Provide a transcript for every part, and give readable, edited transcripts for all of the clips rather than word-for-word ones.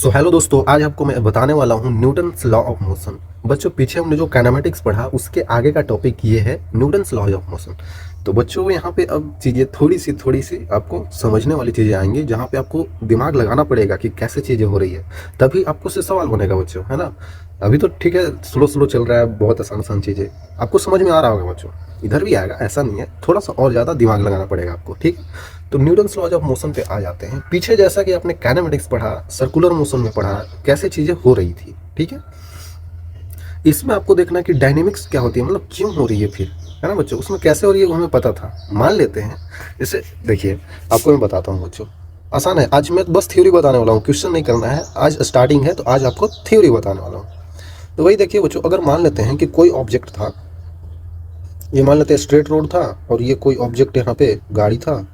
So hello दोस्तों, आज आपको मैं बताने वाला हूँ न्यूटन्स लॉ ऑफ मोशन। बच्चों, पीछे हमने जो काइनेमेटिक्स पढ़ा उसके आगे का टॉपिक ये है न्यूटन्स लॉ ऑफ मोशन। तो बच्चों, यहाँ पे अब चीज़ें थोड़ी सी आपको समझने वाली चीज़ें आएंगी, जहाँ पे आपको दिमाग लगाना पड़ेगा कि कैसे चीज़ें हो रही है, तभी आपको से सवाल बनेगा बच्चों, है ना। अभी तो ठीक है, स्लो स्लो चल रहा है, बहुत आसान आसान चीज़ें आपको समझ में आ रहा होगा बच्चों। इधर भी आएगा, ऐसा नहीं है, थोड़ा सा और ज़्यादा दिमाग लगाना पड़ेगा आपको, ठीक। तो न्यूटन्स लॉज ऑफ मोशन पे आ जाते हैं। पीछे जैसा कि आपने काइनेमेटिक्स पढ़ा, सर्कुलर मोशन में पढ़ा, कैसे चीज़ें हो रही थी, ठीक है। इसमें आपको देखना कि डायनेमिक्स क्या होती है, मतलब क्यों हो रही है फिर, है ना बच्चों। उसमें कैसे हो रही है वो हमें पता था, मान लेते हैं। जैसे देखिए, आपको मैं बताता हूँ बच्चों, आसान है। आज मैं बस थ्योरी बताने वाला हूँ, क्वेश्चन नहीं करना है। आज स्टार्टिंग है तो आज आपको थ्योरी बताने वाला हूँ। तो वही देखिए बच्चों, अगर मान लेते हैं कि कोई ऑब्जेक्ट था, ये मान लेते हैं स्ट्रेट रोड था, और ये कोई ऑब्जेक्ट यहाँ पे गाड़ी था,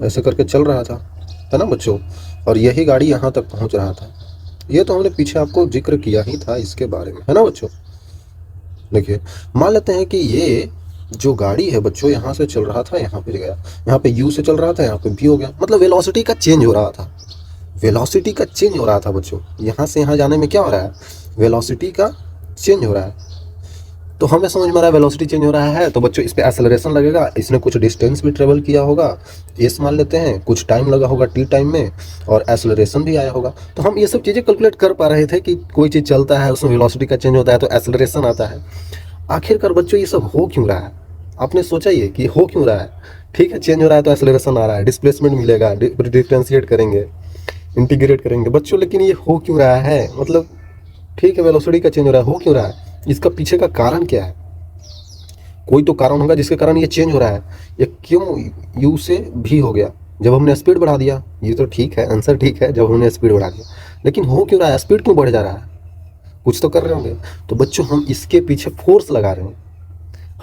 ऐसे करके चल रहा था, है ना बच्चों। और यही गाड़ी यहाँ तक पहुँच रहा था। ये तो हमने पीछे आपको जिक्र किया ही था इसके बारे में, है ना बच्चों। देखिए, मान लेते हैं कि ये जो गाड़ी है बच्चों, यहाँ से चल रहा था, यहाँ पे गया, यहाँ पे यू से चल रहा था, यहाँ पे भी हो गया, मतलब वेलोसिटी का चेंज हो रहा था। वेलोसिटी का चेंज हो रहा था बच्चों, यहाँ से यहाँ जाने में क्या हो रहा है, वेलोसिटी का चेंज हो रहा है। तो हमें समझ में आ रहा है वेलोसिटी चेंज हो रहा है, तो बच्चों इस पे एक्सेलरेशन लगेगा। इसने कुछ डिस्टेंस भी ट्रेवल किया होगा, एस मान लेते हैं, कुछ टाइम लगा होगा टी टाइम में, और एक्सेलरेशन भी आया होगा। तो हम ये सब चीज़ें कैलकुलेट कर पा रहे थे कि कोई चीज़ चलता है, उसमें वेलोसिटी का चेंज होता है तो एक्सेलरेशन आता है। आखिरकार बच्चों ये सब हो क्यों रहा है, आपने सोचा ये कि हो क्यों रहा है। ठीक है, चेंज हो रहा है तो एक्सेलरेशन आ रहा है, डिस्प्लेसमेंट मिलेगा, डिफ्रेंशिएट करेंगे, इंटीग्रेट करेंगे बच्चों, लेकिन ये हो क्यों रहा है, मतलब ठीक है वेलोसिटी का चेंज हो रहा है, हो क्यों रहा है, इसका पीछे का कारण क्या है। कोई तो कारण होगा जिसके कारण ये चेंज हो रहा है। ये क्यों यू से भी हो गया जब हमने स्पीड बढ़ा दिया, ये तो ठीक है, आंसर ठीक है, जब हमने स्पीड बढ़ा दिया, लेकिन हो क्यों रहा है, स्पीड क्यों बढ़ जा रहा है, कुछ तो कर रहे होंगे। तो बच्चों, हम इसके पीछे फोर्स लगा रहे हैं,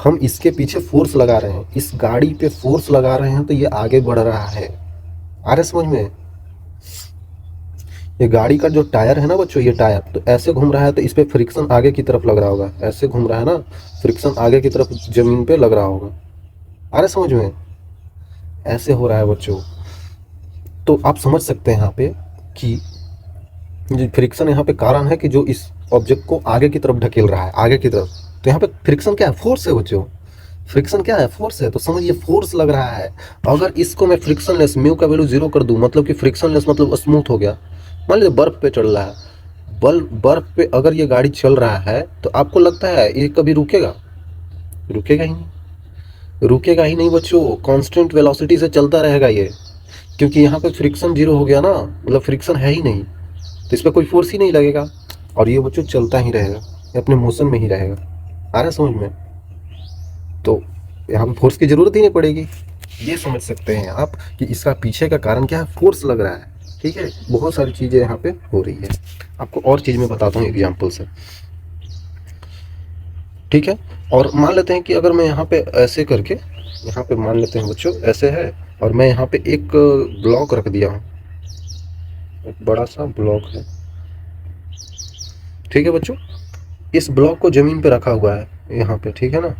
हम इसके पीछे फोर्स लगा रहे हैं, इस गाड़ी पे फोर्स लगा रहे हैं, तो ये आगे बढ़ रहा है। आ रहे समझ में। ये गाड़ी का जो टायर है ना बच्चों, ये टायर तो ऐसे घूम रहा है, तो इस पे फ्रिक्शन आगे की तरफ लग रहा होगा, ऐसे घूम रहा है ना, फ्रिक्शन आगे की तरफ जमीन पे लग रहा होगा। आ रहे समझ में, ऐसे हो रहा है बच्चों। तो आप समझ सकते हैं यहाँ पे कि जो फ्रिक्शन यहाँ पे कारण है कि जो इस ऑब्जेक्ट को आगे की तरफ ढकेल रहा है, आगे की तरफ। तो यहाँ पे फ्रिक्शन क्या है, फोर्स है बच्चों। फ्रिक्शन क्या है, फोर्स है। तो समझिए फोर्स लग रहा है। अगर इसको मैं फ्रिक्शनलेस, म्यू का वैल्यू 0 कर दूं, मतलब कि फ्रिक्शनलेस मतलब स्मूथ हो गया। मान लीजिए बर्फ पे चल रहा है, बर्फ पे अगर ये गाड़ी चल रहा है, तो आपको लगता है ये कभी रुकेगा, रुकेगा ही नहीं, रुकेगा ही नहीं बच्चों। कांस्टेंट वेलोसिटी से चलता रहेगा ये, क्योंकि यहाँ पे फ्रिक्शन 0 हो गया ना, मतलब फ्रिक्शन है ही नहीं, तो इस पर कोई फोर्स ही नहीं लगेगा, और ये बच्चों चलता ही रहेगा, ये अपने मोशन में ही रहेगा। आ रहा है समझ में। तो यहाँ पे फोर्स की जरूरत ही नहीं पड़ेगी। ये समझ सकते हैं आप कि इसका पीछे का कारण क्या है, फोर्स लग रहा है। ठीक है, बहुत सारी चीज़ें यहाँ पे हो रही है। आपको और चीज़ में बताता हूँ एग्जाम्पल से, ठीक है। और मान लेते हैं कि अगर मैं यहाँ पे ऐसे करके, यहाँ पे मान लेते हैं बच्चों ऐसे है, और मैं यहाँ पे एक ब्लॉक रख दिया हूँ, एक बड़ा सा ब्लॉक है, ठीक है बच्चों। इस ब्लॉक को जमीन पे रखा हुआ है यहाँ पे, ठीक है ना।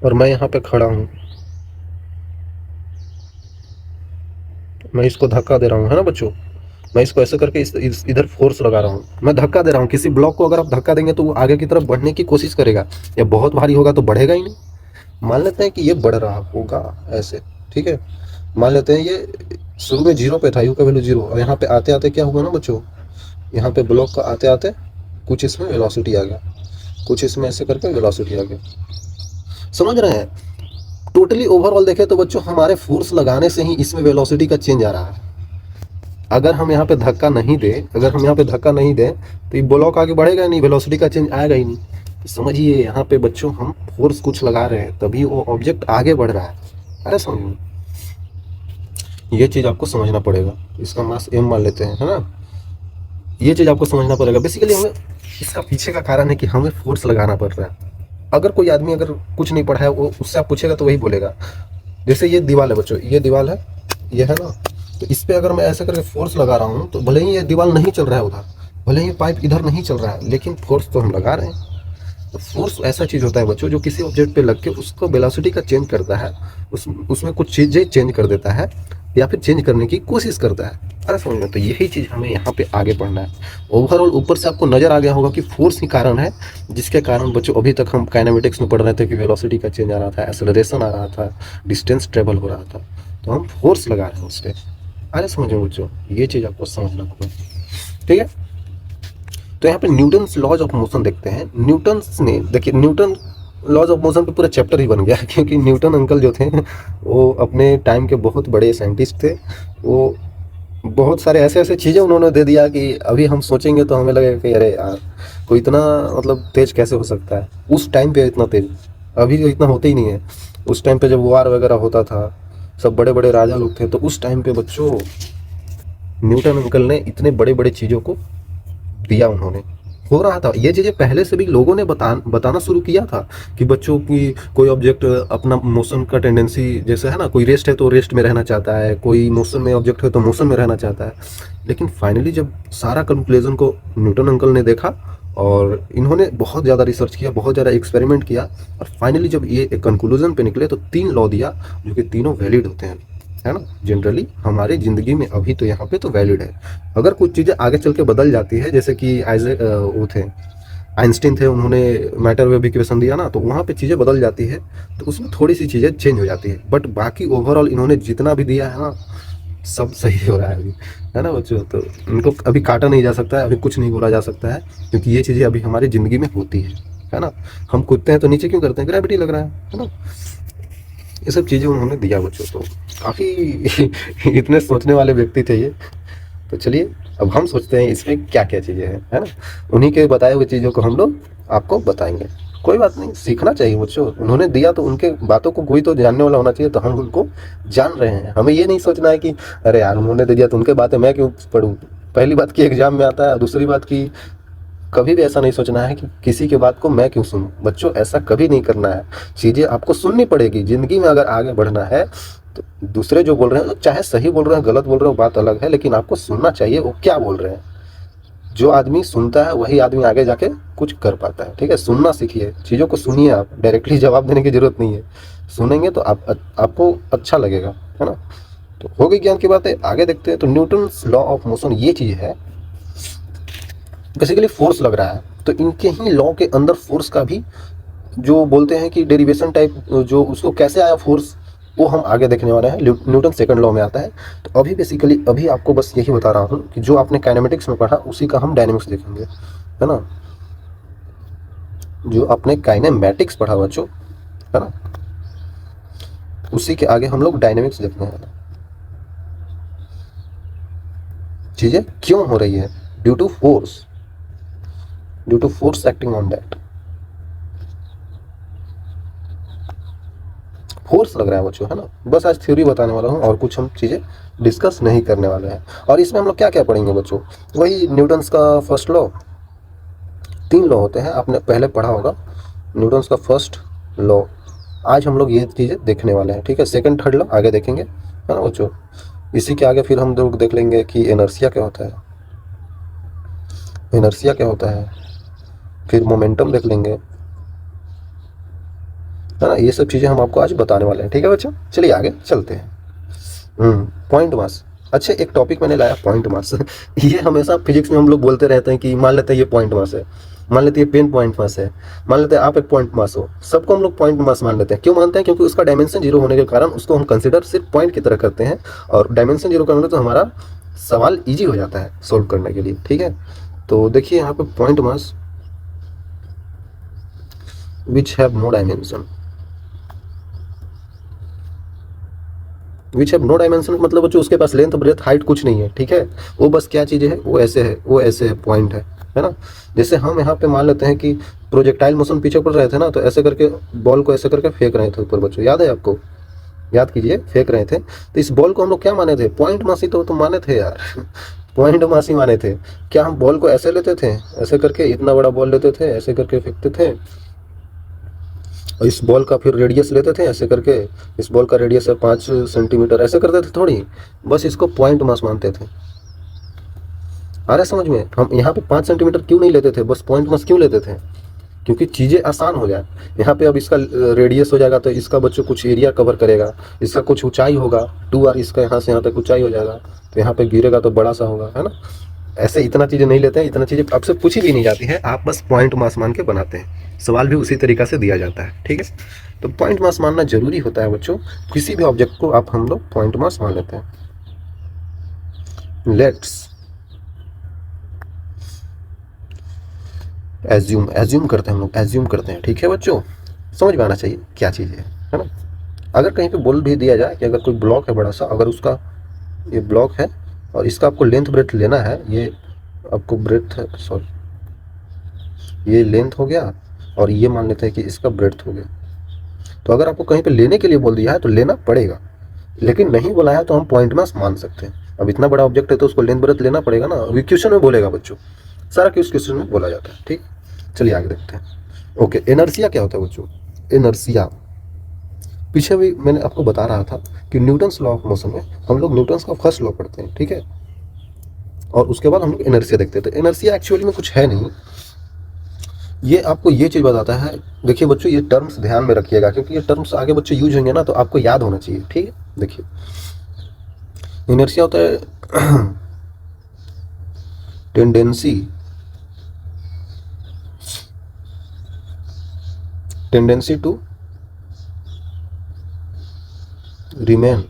और मैं यहाँ पे खड़ा हूँ, मैं इसको धक्का दे रहा हूँ, है ना बच्चों। मैं इसको ऐसे करके इधर फोर्स लगा रहा हूँ, मैं धक्का दे रहा हूँ। किसी ब्लॉक को अगर आप धक्का देंगे तो वो आगे की तरफ बढ़ने की कोशिश करेगा, या बहुत भारी होगा तो बढ़ेगा ही नहीं। मान लेते हैं कि ये बढ़ रहा होगा ऐसे, ठीक है। मान लेते हैं ये शुरू में 0 पे था, यू का वैल्यू 0, और यहाँ पे आते आते क्या हुआ ना बच्चों, यहाँ पे ब्लॉक का आते आते कुछ इसमें वेलोसिटी आ गया, कुछ इसमें ऐसे करके वेलोसिटी आ गया। समझ रहे हैं। टोटली ओवरऑल देखें तो बच्चों, हमारे फोर्स लगाने से ही इसमें वेलोसिटी का चेंज आ रहा है। अगर हम यहाँ पे धक्का नहीं दें, अगर हम यहाँ पे धक्का नहीं दें, तो ये ब्लॉक आगे बढ़ेगा नहीं, वेलोसिटी का चेंज आएगा ही नहीं। तो समझिए यहाँ पे बच्चों, हम फोर्स कुछ लगा रहे हैं, तभी वो ऑब्जेक्ट आगे बढ़ रहा है। अरे समझो, ये चीज़ आपको समझना पड़ेगा। इसका मास m मान लेते हैं, है ना। ये चीज़ आपको समझना पड़ेगा। बेसिकली हमें इसका पीछे का कारण है कि हमें फोर्स लगाना पड़ रहा है। अगर कोई आदमी अगर कुछ नहीं पढ़ा है, वो उससे आप पूछेगा तो वही बोलेगा। जैसे ये दीवार है बच्चों, ये दीवार है, ये है ना, तो इस पर अगर मैं ऐसे करके फोर्स लगा रहा हूँ, तो भले ही ये दीवार नहीं चल रहा है उधर, भले ही पाइप इधर नहीं चल रहा है, लेकिन फोर्स तो हम लगा रहे हैं। फोर्स ऐसा चीज़ होता है बच्चों जो किसी ऑब्जेक्ट पे लग के उसको वेलोसिटी का चेंज करता है, उसमें कुछ चीज़ें चेंज कर देता है या फिर चेंज करने की कोशिश करता है। अरे समझ में, तो यही चीज़ हमें यहाँ पे आगे पढ़ना है। ओवरऑल ऊपर से आपको नजर आ गया होगा कि फोर्स ही कारण है, जिसके कारण बच्चों अभी तक हम काइनेमेटिक्स में पढ़ रहे थे कि वेलोसिटी का चेंज आ रहा था, एक्सेलरेशन आ रहा था, डिस्टेंस ट्रेवल हो रहा था, तो हम फोर्स लगा रहे हैं उस पर। अरे समझ में बच्चों, ये चीज़ आपको समझना होगा, ठीक है। तो यहाँ पे न्यूटन्स लॉज ऑफ मोशन देखते हैं। न्यूटन्स ने, देखिए न्यूटन लॉज ऑफ मोशन पे पूरा चैप्टर ही बन गया क्योंकि न्यूटन अंकल जो थे वो अपने टाइम के बहुत बड़े साइंटिस्ट थे। वो बहुत सारे ऐसे ऐसे चीज़ें उन्होंने दे दिया कि अभी हम सोचेंगे तो हमें लगेगा कि अरे यार, कोई इतना मतलब तेज कैसे हो सकता है, उस टाइम पे इतना तेज, अभी तो इतना होता ही नहीं है। उस टाइम पे जब वार वगैरह होता था, सब बड़े बड़े राजा लोग थे, तो उस टाइम पे बच्चों न्यूटन अंकल ने इतने बड़े बड़े चीज़ों को दिया उन्होंने। हो रहा था ये चीज़ें पहले से भी लोगों ने बताना शुरू किया था कि बच्चों की कोई ऑब्जेक्ट अपना मोशन का टेंडेंसी, जैसे है ना, कोई रेस्ट है तो रेस्ट में रहना चाहता है, कोई मोशन में ऑब्जेक्ट है तो मोशन में रहना चाहता है। लेकिन फाइनली जब सारा कंक्लूजन को न्यूटन अंकल ने देखा और इन्होंने बहुत ज़्यादा रिसर्च किया, बहुत ज़्यादा एक्सपेरिमेंट किया, और फाइनली जब ये एक कंक्लूजन पे निकले तो 3 लॉ दिया जो कि तीनों वैलिड होते हैं, है ना। जनरली हमारी ज़िंदगी में अभी तो यहाँ पे तो वैलिड है। अगर कुछ चीज़ें आगे चल के बदल जाती है, जैसे कि वो थे आइंस्टीन थे, उन्होंने मैटर वेव इक्वेशन दिया ना, तो वहाँ पे चीज़ें बदल जाती है, तो उसमें थोड़ी सी चीज़ें चेंज हो जाती है, बट बाकी ओवरऑल इन्होंने जितना भी दिया है ना, सब सही हो रहा है अभी, है ना बच्चों। तो इनको अभी काटा नहीं जा सकता है, अभी कुछ नहीं बोला जा सकता है, क्योंकि ये चीज़ें अभी हमारी ज़िंदगी में होती है ना। हम कूदते हैं तो नीचे क्यों करते हैं, ग्रेविटी लग रहा है ना। ये सब चीज़ें उन्होंने दिया बच्चों, तो काफ़ी इतने सोचने वाले व्यक्ति थे ये। तो चलिए अब हम सोचते हैं इसमें क्या क्या चीज़ें हैं, है ना। उन्हीं के बताए हुए चीज़ों को हम लोग आपको बताएंगे। कोई बात नहीं, सीखना चाहिए बच्चों, उन्होंने दिया तो उनके बातों को कोई तो जानने वाला होना चाहिए, तो हम उनको जान रहे हैं। हमें ये नहीं सोचना है कि अरे यार उन्होंने दे दिया तो उनके बातें मैं क्यों पढ़ूँ। पहली बात की एग्जाम में आता है, दूसरी बात की कभी भी ऐसा नहीं सोचना है कि किसी की बात को मैं क्यों सुनूं। बच्चों ऐसा कभी नहीं करना है, चीज़ें आपको सुननी पड़ेगी ज़िंदगी में अगर आगे बढ़ना है। तो दूसरे जो बोल रहे हैं, चाहे सही बोल रहे हैं गलत बोल रहे हो, बात अलग है, लेकिन आपको सुनना चाहिए वो क्या बोल रहे हैं। जो आदमी सुनता है वही आदमी आगे जाके कुछ कर पाता है, ठीक है। सुनना सीखिए, चीज़ों को सुनिए, आप डायरेक्टली जवाब देने की जरूरत नहीं है। सुनेंगे तो आपको अच्छा लगेगा, है ना। तो हो गई ज्ञान की बातें, आगे देखते हैं। तो न्यूटन्स लॉ ऑफ मोशन ये चीज़ है, बेसिकली फोर्स लग रहा है, तो इनके ही लॉ के अंदर फोर्स का भी जो बोलते हैं कि डेरिवेशन टाइप, जो उसको कैसे आया फोर्स, वो हम आगे देखने वाले हैं। न्यूटन सेकंड लॉ में आता है। तो अभी बेसिकली अभी आपको बस यही बता रहा हूँ कि जो आपने काइनेमेटिक्स में पढ़ा उसी का हम डायनेमिक्स देखेंगे, है ना। जो आपने काइनेमेटिक्स पढ़ा बच्चों, है ना, उसी के आगे हम लोग डायनेमिक्स देखने वाले हैं। चीज़ें क्यों हो रही है, due to force acting on that. Force लग रहा है बच्चों, है ना। बस आज थ्योरी बताने वाला हूँ और कुछ हम चीज़ें डिस्कस नहीं करने वाले हैं। और इसमें हम लोग क्या क्या पढ़ेंगे बच्चों, वही न्यूटन्स का फर्स्ट लॉ, 3 लॉ होते हैं, आपने पहले पढ़ा होगा न्यूटन्स का फर्स्ट लॉ। आज हम लोग ये चीज़ें देखने वाले हैं, ठीक है। सेकंड थर्ड लॉ आगे देखेंगे, है ना बच्चों। इसी के आगे फिर हम लोग देख लेंगे कि इनर्शिया क्या होता है, फिर मोमेंटम देख लेंगे, है ना। ये सब चीज़ें हम आपको आज बताने वाले हैं, ठीक है बच्चों। चलिए आगे चलते हैं। Point mass. अच्छा, एक टॉपिक मैंने लाया, पॉइंट मास ये हमेशा फिजिक्स में हम लोग बोलते रहते हैं कि मान लेते हैं ये पॉइंट मास है, मान लेते हैं पेन पॉइंट मास है, मान लेते हैं आप एक पॉइंट मास हो, सबको हम लोग पॉइंट मास मान लेते हैं। क्यों मानते हैं, क्योंकि उसका डायमेंशन 0 होने के कारण उसको हम कंसिडर सिर्फ पॉइंट की तरह करते हैं, और डायमेंशन 0 करने तो हमारा सवाल ईजी हो जाता है सोल्व करने के लिए, ठीक है। तो देखिए यहाँ पे point mass which have no dimension, which have no dimension मतलब बच्चों उसके पास लेंथ ब्रेथ हाइट कुछ नहीं है, ठीक है। वो बस क्या चीज़ है, वो ऐसे है, वो ऐसे है, पॉइंट है ना। जैसे हम यहाँ पे मान लेते हैं कि प्रोजेक्टाइल मोशन पीछे पड़ रहे थे ना, तो ऐसे करके बॉल को ऐसे करके फेंक रहे थे ऊपर बच्चों, याद है आपको, याद कीजिए, फेंक रहे थे। तो इस बॉल को हम लोग क्या माने थे, पॉइंट मासी तो माने थे यार पॉइंट मासी माने थे। क्या हम बॉल को ऐसे लेते थे, ऐसे करके इतना बड़ा बॉल लेते थे, ऐसे करके फेंकते थे, और इस बॉल का फिर रेडियस लेते थे ऐसे करके, इस बॉल का रेडियस है 5 सेंटीमीटर, ऐसे करते थे थोड़ी, बस इसको पॉइंट मास मानते थे। आ रहा है समझ में, हम यहाँ पे 5 सेंटीमीटर क्यों नहीं लेते थे, बस पॉइंट मास क्यों लेते थे, क्योंकि चीज़ें आसान हो जाए। यहाँ पे अब इसका रेडियस हो जाएगा तो इसका बच्चों कुछ एरिया कवर करेगा, इसका कुछ ऊंचाई होगा, 2r इसका यहाँ से यहाँ तक ऊंचाई हो जाएगा, तो यहाँ पे गिरेगा तो बड़ा सा होगा, है ना। ऐसे इतना चीज़ें नहीं लेते हैं, इतना चीज़ें आपसे पूछी भी नहीं जाती है, आप बस पॉइंट मास मान के बनाते हैं। सवाल भी उसी तरीका से दिया जाता है, ठीक है। तो पॉइंट मास मानना जरूरी होता है बच्चों, किसी भी ऑब्जेक्ट को आप हम लोग पॉइंट मास मान लेते हैं। लेट्स एज्यूम करते हैं, हम लोग एज्यूम करते हैं, ठीक है बच्चों। समझ में आना चाहिए क्या चीज़ है ना। अगर कहीं पे बोल भी दिया जाए कि अगर कोई ब्लॉक है बड़ा सा, अगर उसका ये ब्लॉक है और इसका आपको लेंथ ब्रेथ लेना है, ये आपको ब्रेथ सॉरी ये लेंथ हो गया और ये मान लेते हैं कि इसका ब्रेथ हो गया। तो अगर आपको कहीं पे लेने के लिए बोल दिया है तो लेना पड़ेगा, लेकिन नहीं बोला है तो हम पॉइंट मास मान सकते हैं। अब इतना बड़ा ऑब्जेक्ट है तो उसको लेंथ ब्रेथ लेना पड़ेगा ना, अभी क्वेश्चन में बोलेगा बच्चों, सारा क्वेश्चन में बोला जाता है, ठीक। चलिए आगे देखते हैं। ओके, इनर्शिया क्या होता है बच्चों। इनर्शिया पीछे भी मैंने आपको बता रहा था कि न्यूटन्स लॉ ऑफ मोशन में हम लोग न्यूटन्स का फर्स्ट लॉ पढ़ते हैं, ठीक है, और उसके बाद हम लोग इनर्शिया देखते हैं। तो इनर्शिया एक्चुअली में कुछ है नहीं, ये आपको ये चीज़ बताता है। देखिए बच्चों, ये टर्म्स ध्यान में रखिएगा क्योंकि ये टर्म्स आगे बच्चों यूज होंगे ना, तो आपको याद होना चाहिए, ठीक है। देखिए इनर्शिया होता है tendency to remain,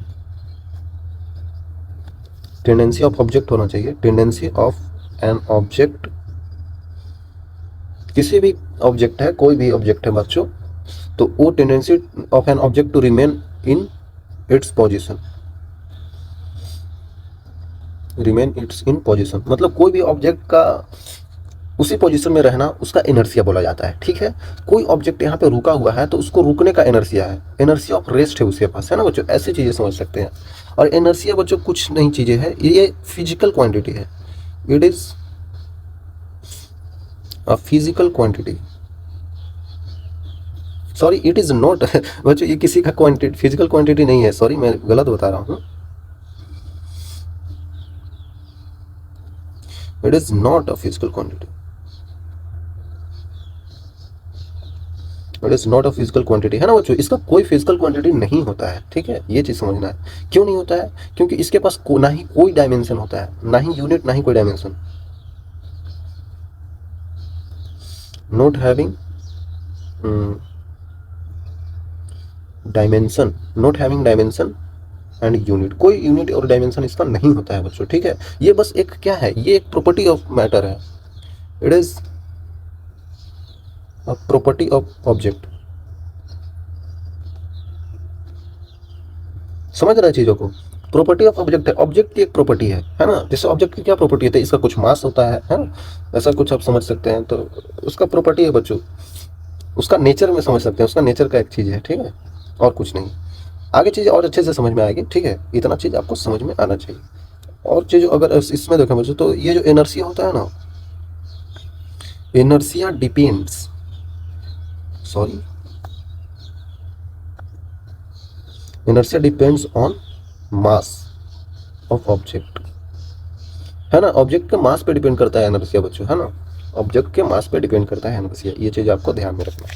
tendency of object होना चाहिए, टेंडेंसी ऑफ एन ऑब्जेक्ट, किसी भी ऑब्जेक्ट है, कोई भी ऑब्जेक्ट है बच्चों, तो वो tendency of an object to remain in its position, remain its in position, मतलब कोई भी ऑब्जेक्ट का उसी पोजीशन में रहना, उसका इनर्शिया बोला जाता है, ठीक है। कोई ऑब्जेक्ट यहाँ पे रुका हुआ है तो उसको रुकने का इनर्शिया है, इनर्शिया ऑफ रेस्ट है उसके पास, है ना बच्चों। ऐसी चीज़ें समझ सकते हैं। और इनर्शिया बच्चों कुछ नई चीज़ें है, ये फिजिकल क्वांटिटी है, it is a physical quantity, sorry it is not बच्चों, ये किसी का क्वांटिटी, फिजिकल क्वांटिटी नहीं है, सॉरी मैं गलत बता रहा हूँ। It is not a physical quantity, it is not a physical quantity, है ना बच्चों। इसका कोई फिजिकल क्वांटिटी नहीं होता है, ठीक है, ये चीज समझना है। क्यों नहीं होता है, क्योंकि इसके पास ना ही कोई डायमेंशन होता है, ना ही यूनिट, ना ही कोई dimension. Not having dimension, not having dimension and unit, कोई यूनिट और डायमेंशन इसका नहीं होता है बच्चों, ठीक है। ये बस एक क्या है, ये एक प्रॉपर्टी ऑफ मैटर है, it is a property of object. समझ रहे हैं चीजों को, प्रॉपर्टी ऑफ ऑब्जेक्ट है, ऑब्जेक्ट की एक प्रॉपर्टी है ना। जैसे ऑब्जेक्ट की क्या प्रॉपर्टी है, इसका कुछ मास होता है ना, ऐसा कुछ आप समझ सकते हैं। तो उसका प्रॉपर्टी है बच्चों, उसका नेचर में समझ सकते हैं, उसका नेचर का एक चीज़ है, ठीक है, और कुछ नहीं। आगे चीज़ और अच्छे से समझ में आएगी, ठीक है, इतना चीज़ आपको समझ में आना चाहिए। और चीज़ अगर इसमें देखें बच्चों, तो ये जो इनर्शिया होता है ना, inertia depends, sorry inertia depends on mass of object, है ना। ऑब्जेक्ट के मास पे डिपेंड करता है इनर्शिया बच्चों, है ना, ऑब्जेक्ट के मास पे डिपेंड करता है इनर्शिया, ये चीज़ आपको ध्यान में रखना है।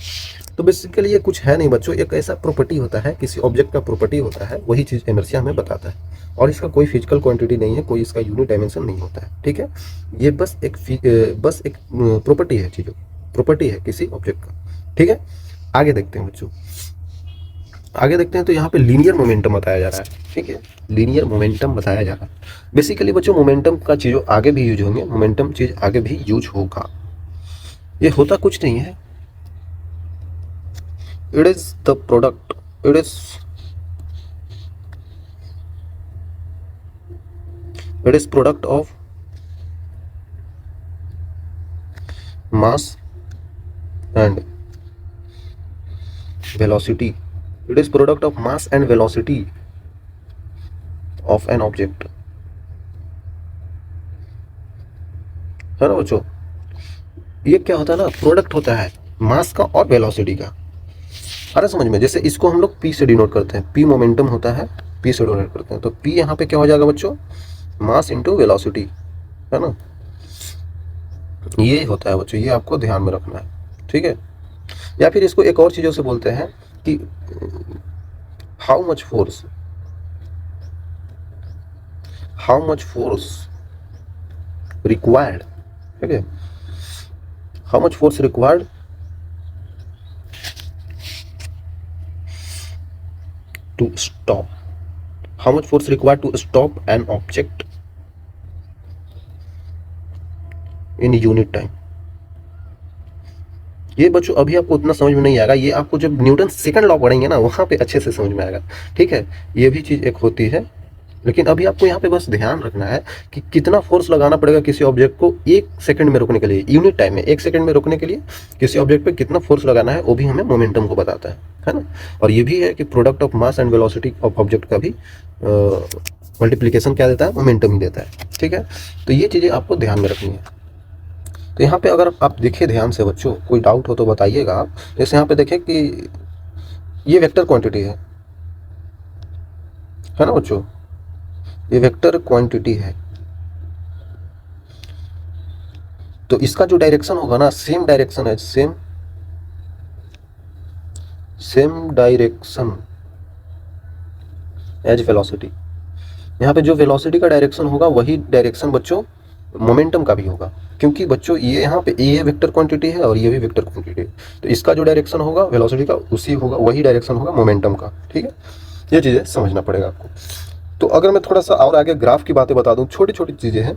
तो बेसिकली ये कुछ है नहीं बच्चों, एक ऐसा प्रॉपर्टी होता है, किसी ऑब्जेक्ट का प्रॉपर्टी होता है, वही चीज़ इनर्शिया हमें बताता है। और इसका कोई फिजिकल क्वांटिटी नहीं है, कोई इसका यूनिट डायमेंशन नहीं होता है, ठीक है। ये बस एक प्रॉपर्टी है, चीज़ों प्रॉपर्टी है किसी ऑब्जेक्ट का, ठीक है। आगे देखते हैं बच्चों, आगे देखते हैं। तो यहाँ पे लीनियर मोमेंटम बताया जा रहा है, ठीक है, लीनियर मोमेंटम बताया जा रहा है। बेसिकली बच्चों मोमेंटम का चीज़ों आगे भी यूज होंगे, मोमेंटम चीज़ आगे भी यूज होगा। ये होता कुछ नहीं है, it is the product, it is product of mass and velocity, it is product of mass and velocity of an object, है ना बच्चों। ये क्या होता है ना, प्रोडक्ट होता है मास का और वेलोसिटी का। अरे समझ में, जैसे इसको हम लोग पी से डिनोट करते हैं, पी मोमेंटम होता है, पी से डिनोट करते हैं। तो पी यहाँ पे क्या हो जाएगा बच्चों, मास इंटू वेलोसिटी, है ना, ये होता है बच्चों, ये आपको ध्यान में रखना है, ठीक है। या फिर इसको एक और चीज़ों से बोलते हैं कि how much force, how much force required, ठीक है, how much force required to stop, how much force required to stop an object in unit time. ये बच्चों अभी आपको उतना समझ में नहीं आएगा, ये आपको जब न्यूटन सेकंड लॉ पढ़ेंगे ना वहाँ पे अच्छे से समझ में आएगा, ठीक है। ये भी चीज़ एक होती है, लेकिन अभी आपको यहाँ पे बस ध्यान रखना है कि कितना फोर्स लगाना पड़ेगा किसी ऑब्जेक्ट को 1 सेकंड में रोकने के लिए, यूनिट टाइम में 1 सेकंड में रोकने के लिए किसी ऑब्जेक्ट पे कितना फोर्स लगाना है, वो भी हमें मोमेंटम को बताता है ना। और ये भी है कि product of mass and velocity of object का भी मल्टीप्लीकेशन क्या देता है, मोमेंटम ही देता है, ठीक है। तो ये चीज़ें आपको ध्यान में रखनी है। तो यहाँ पे अगर आप देखिए ध्यान से बच्चों, कोई डाउट हो तो बताइएगा आप। जैसे यहाँ पे देखें कि ये वेक्टर क्वांटिटी है ना बच्चों, ये वेक्टर क्वांटिटी है, तो इसका जो डायरेक्शन होगा ना सेम डायरेक्शन है, सेम डायरेक्शन एज वेलोसिटी। यहाँ पे जो वेलोसिटी का डायरेक्शन होगा वही डायरेक्शन बच्चों मोमेंटम का भी होगा, क्योंकि बच्चों ये यहाँ पे ये वेक्टर क्वांटिटी है और ये भी वेक्टर क्वांटिटी है, तो इसका जो डायरेक्शन होगा वेलोसिटी का उसी होगा, वही डायरेक्शन होगा मोमेंटम का, ठीक है। ये चीज़ें समझना पड़ेगा आपको। तो अगर मैं थोड़ा सा और आगे ग्राफ की बातें बता दूँ, छोटी छोटी चीज़ें हैं,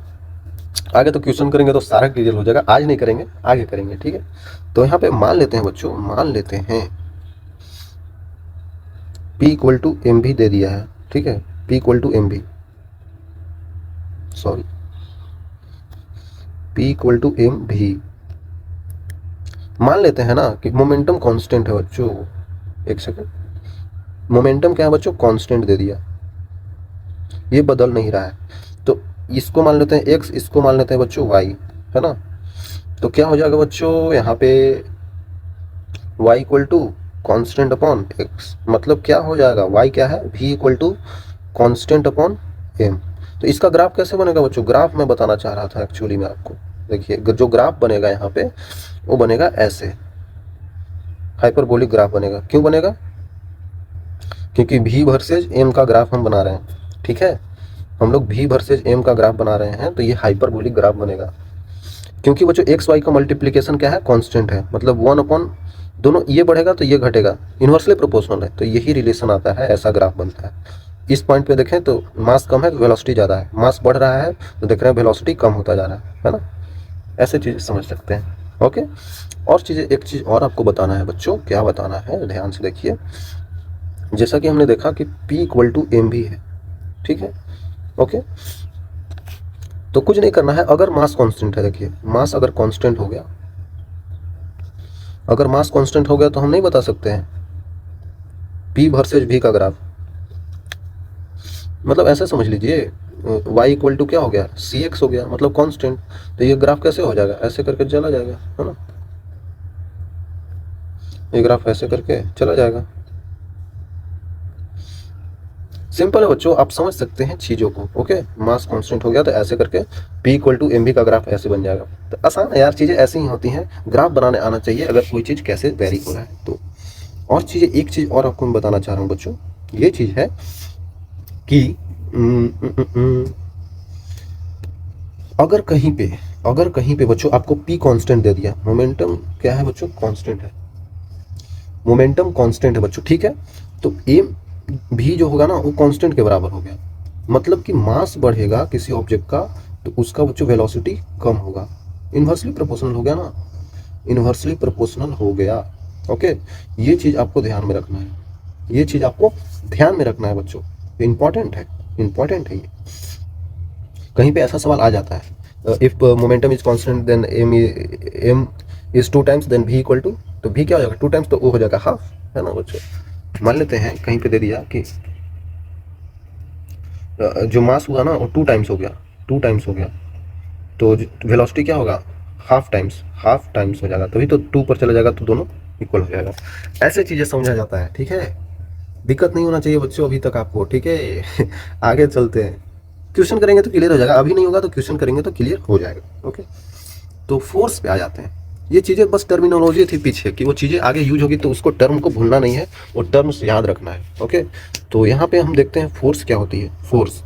आगे तो क्वेश्चन करेंगे तो सारा क्लियर हो जाएगा, आज नहीं करेंगे आगे करेंगे, ठीक है। तो यहाँ पे मान लेते हैं बच्चों, मान लेते हैं P इक्वल टू एम भी दे दिया है, ठीक है, P equal to M V, sorry P equal to M V. मान लेते हैं ना कि मोमेंटम कांस्टेंट है बच्चों, एक सेकंड, मोमेंटम क्या है बच्चों, कांस्टेंट दे दिया, ये बदल नहीं रहा है। तो इसको मान लेते हैं x, इसको मान लेते हैं बच्चों y, है ना। तो क्या हो जाएगा बच्चों यहाँ पे y equal to constant upon x, मतलब क्या हो जाएगा, y क्या है, v equal to constant upon m। तो इसका ग्राफ कैसे बनेगा बच्चों, ग्राफ मैं बताना चाह रहा था एक्चुअली में आपको। देखिए जो ग्राफ बनेगा यहाँ पे वो बनेगा ऐसे, हाइपरबोलिक ग्राफ बनेगा। क्यों बनेगा, क्योंकि v वर्सेज m का ग्राफ हम बना रहे हैं, ठीक है, हम लोग v वर्सेज m का ग्राफ बना रहे हैं, तो ये हाइपरबोलिक ग्राफ बनेगा। क्योंकि बच्चों एक्स वाई का मल्टीप्लिकेशन क्या है, कांस्टेंट है, मतलब 1 अपॉन दोनों, ये बढ़ेगा तो ये घटेगा, इन्वर्सली प्रोपोर्शनल है, तो यही रिलेशन आता है, ऐसा ग्राफ बनता है। इस पॉइंट पे देखें तो मास कम है तो वेलोसिटी ज़्यादा है, मास बढ़ रहा है तो देख रहे हैं वेलोसिटी कम होता जा रहा है ना। ऐसे चीज़ें समझ सकते हैं, ओके। और चीज़ें, एक चीज़ और आपको बताना है बच्चों, क्या बताना है, ध्यान से देखिए। जैसा कि हमने देखा कि P इक्वल टू एम भी है, ठीक है, ओके। तो कुछ नहीं करना है, अगर मास कांस्टेंट है, देखिए मास अगर कांस्टेंट हो गया, अगर मास कांस्टेंट हो गया तो हम नहीं बता सकते हैं P वर्सेज V का ग्राफ, मतलब ऐसा समझ लीजिए y इक्वल टू क्या हो गया, cx हो गया, मतलब कांस्टेंट। तो ये ग्राफ कैसे हो जाएगा, ऐसे करके चला जाएगा, है ना, ये ग्राफ ऐसे करके चला जाएगा। सिंपल है बच्चों, आप समझ सकते हैं चीज़ों को, ओके। मास कांस्टेंट हो गया तो ऐसे करके P इक्वल टू एम भी का ग्राफ ऐसे बन जाएगा। तो आसान है यार, चीज़ें ऐसी ही होती हैं, ग्राफ बनाने आना चाहिए अगर कोई चीज़ कैसे वेरी हो रहा है तो। और चीज़ें, एक चीज़ और आपको मैं बताना चाह रहा हूँ बच्चों, ये चीज़ है कि अगर कहीं पे बच्चों आपको P कांस्टेंट दे दिया, मोमेंटम क्या है बच्चों, कांस्टेंट है, मोमेंटम कांस्टेंट है बच्चों, ठीक है। तो एम भी जो होगा ना वो कांस्टेंट के बराबर हो गया, मतलब कि मास बढ़ेगा किसी ऑब्जेक्ट का तो उसका बच्चों वेलोसिटी कम होगा, इन्वर्सली प्रोपोर्शनल हो गया ना, इन्वर्सली प्रोपोर्शनल हो गया, ओके। ये चीज़ आपको ध्यान में रखना है, ये चीज़ आपको ध्यान में रखना है बच्चों, इंपॉर्टेंट है, इंपॉर्टेंट है ये। कहीं पे ऐसा सवाल आ जाता है, if momentum is constant then M is 2 times then v equal to, तो v क्या हो जाएगा 2 टाइम्स, तो वो हो जाएगा हाफ, है ना बच्चों। मान लेते हैं कहीं पे दे दिया कि जो मास हुआ ना वो 2 टाइम्स हो गया, 2 टाइम्स हो गया, तो वेलोसिटी क्या होगा, हाफ टाइम्स हो जाएगा, तभी तो 2 पर चला जाएगा तो दोनों इक्वल हो जाएगा। ऐसे चीज़ें समझा जाता है, ठीक है, दिक्कत नहीं होना चाहिए बच्चों अभी तक आपको, ठीक है। आगे चलते हैं, क्वेश्चन करेंगे तो क्लियर हो जाएगा, अभी नहीं होगा तो क्वेश्चन करेंगे तो क्लियर हो जाएगा, ओके। तो फोर्स पे आ जाते हैं। ये चीज़ें बस टर्मिनोलॉजी थी पीछे कि वो चीज़ें आगे यूज होगी तो उसको टर्म को भूलना नहीं है, वो टर्म्स याद रखना है। ओके, तो यहाँ पे हम देखते हैं फोर्स क्या होती है। फोर्स,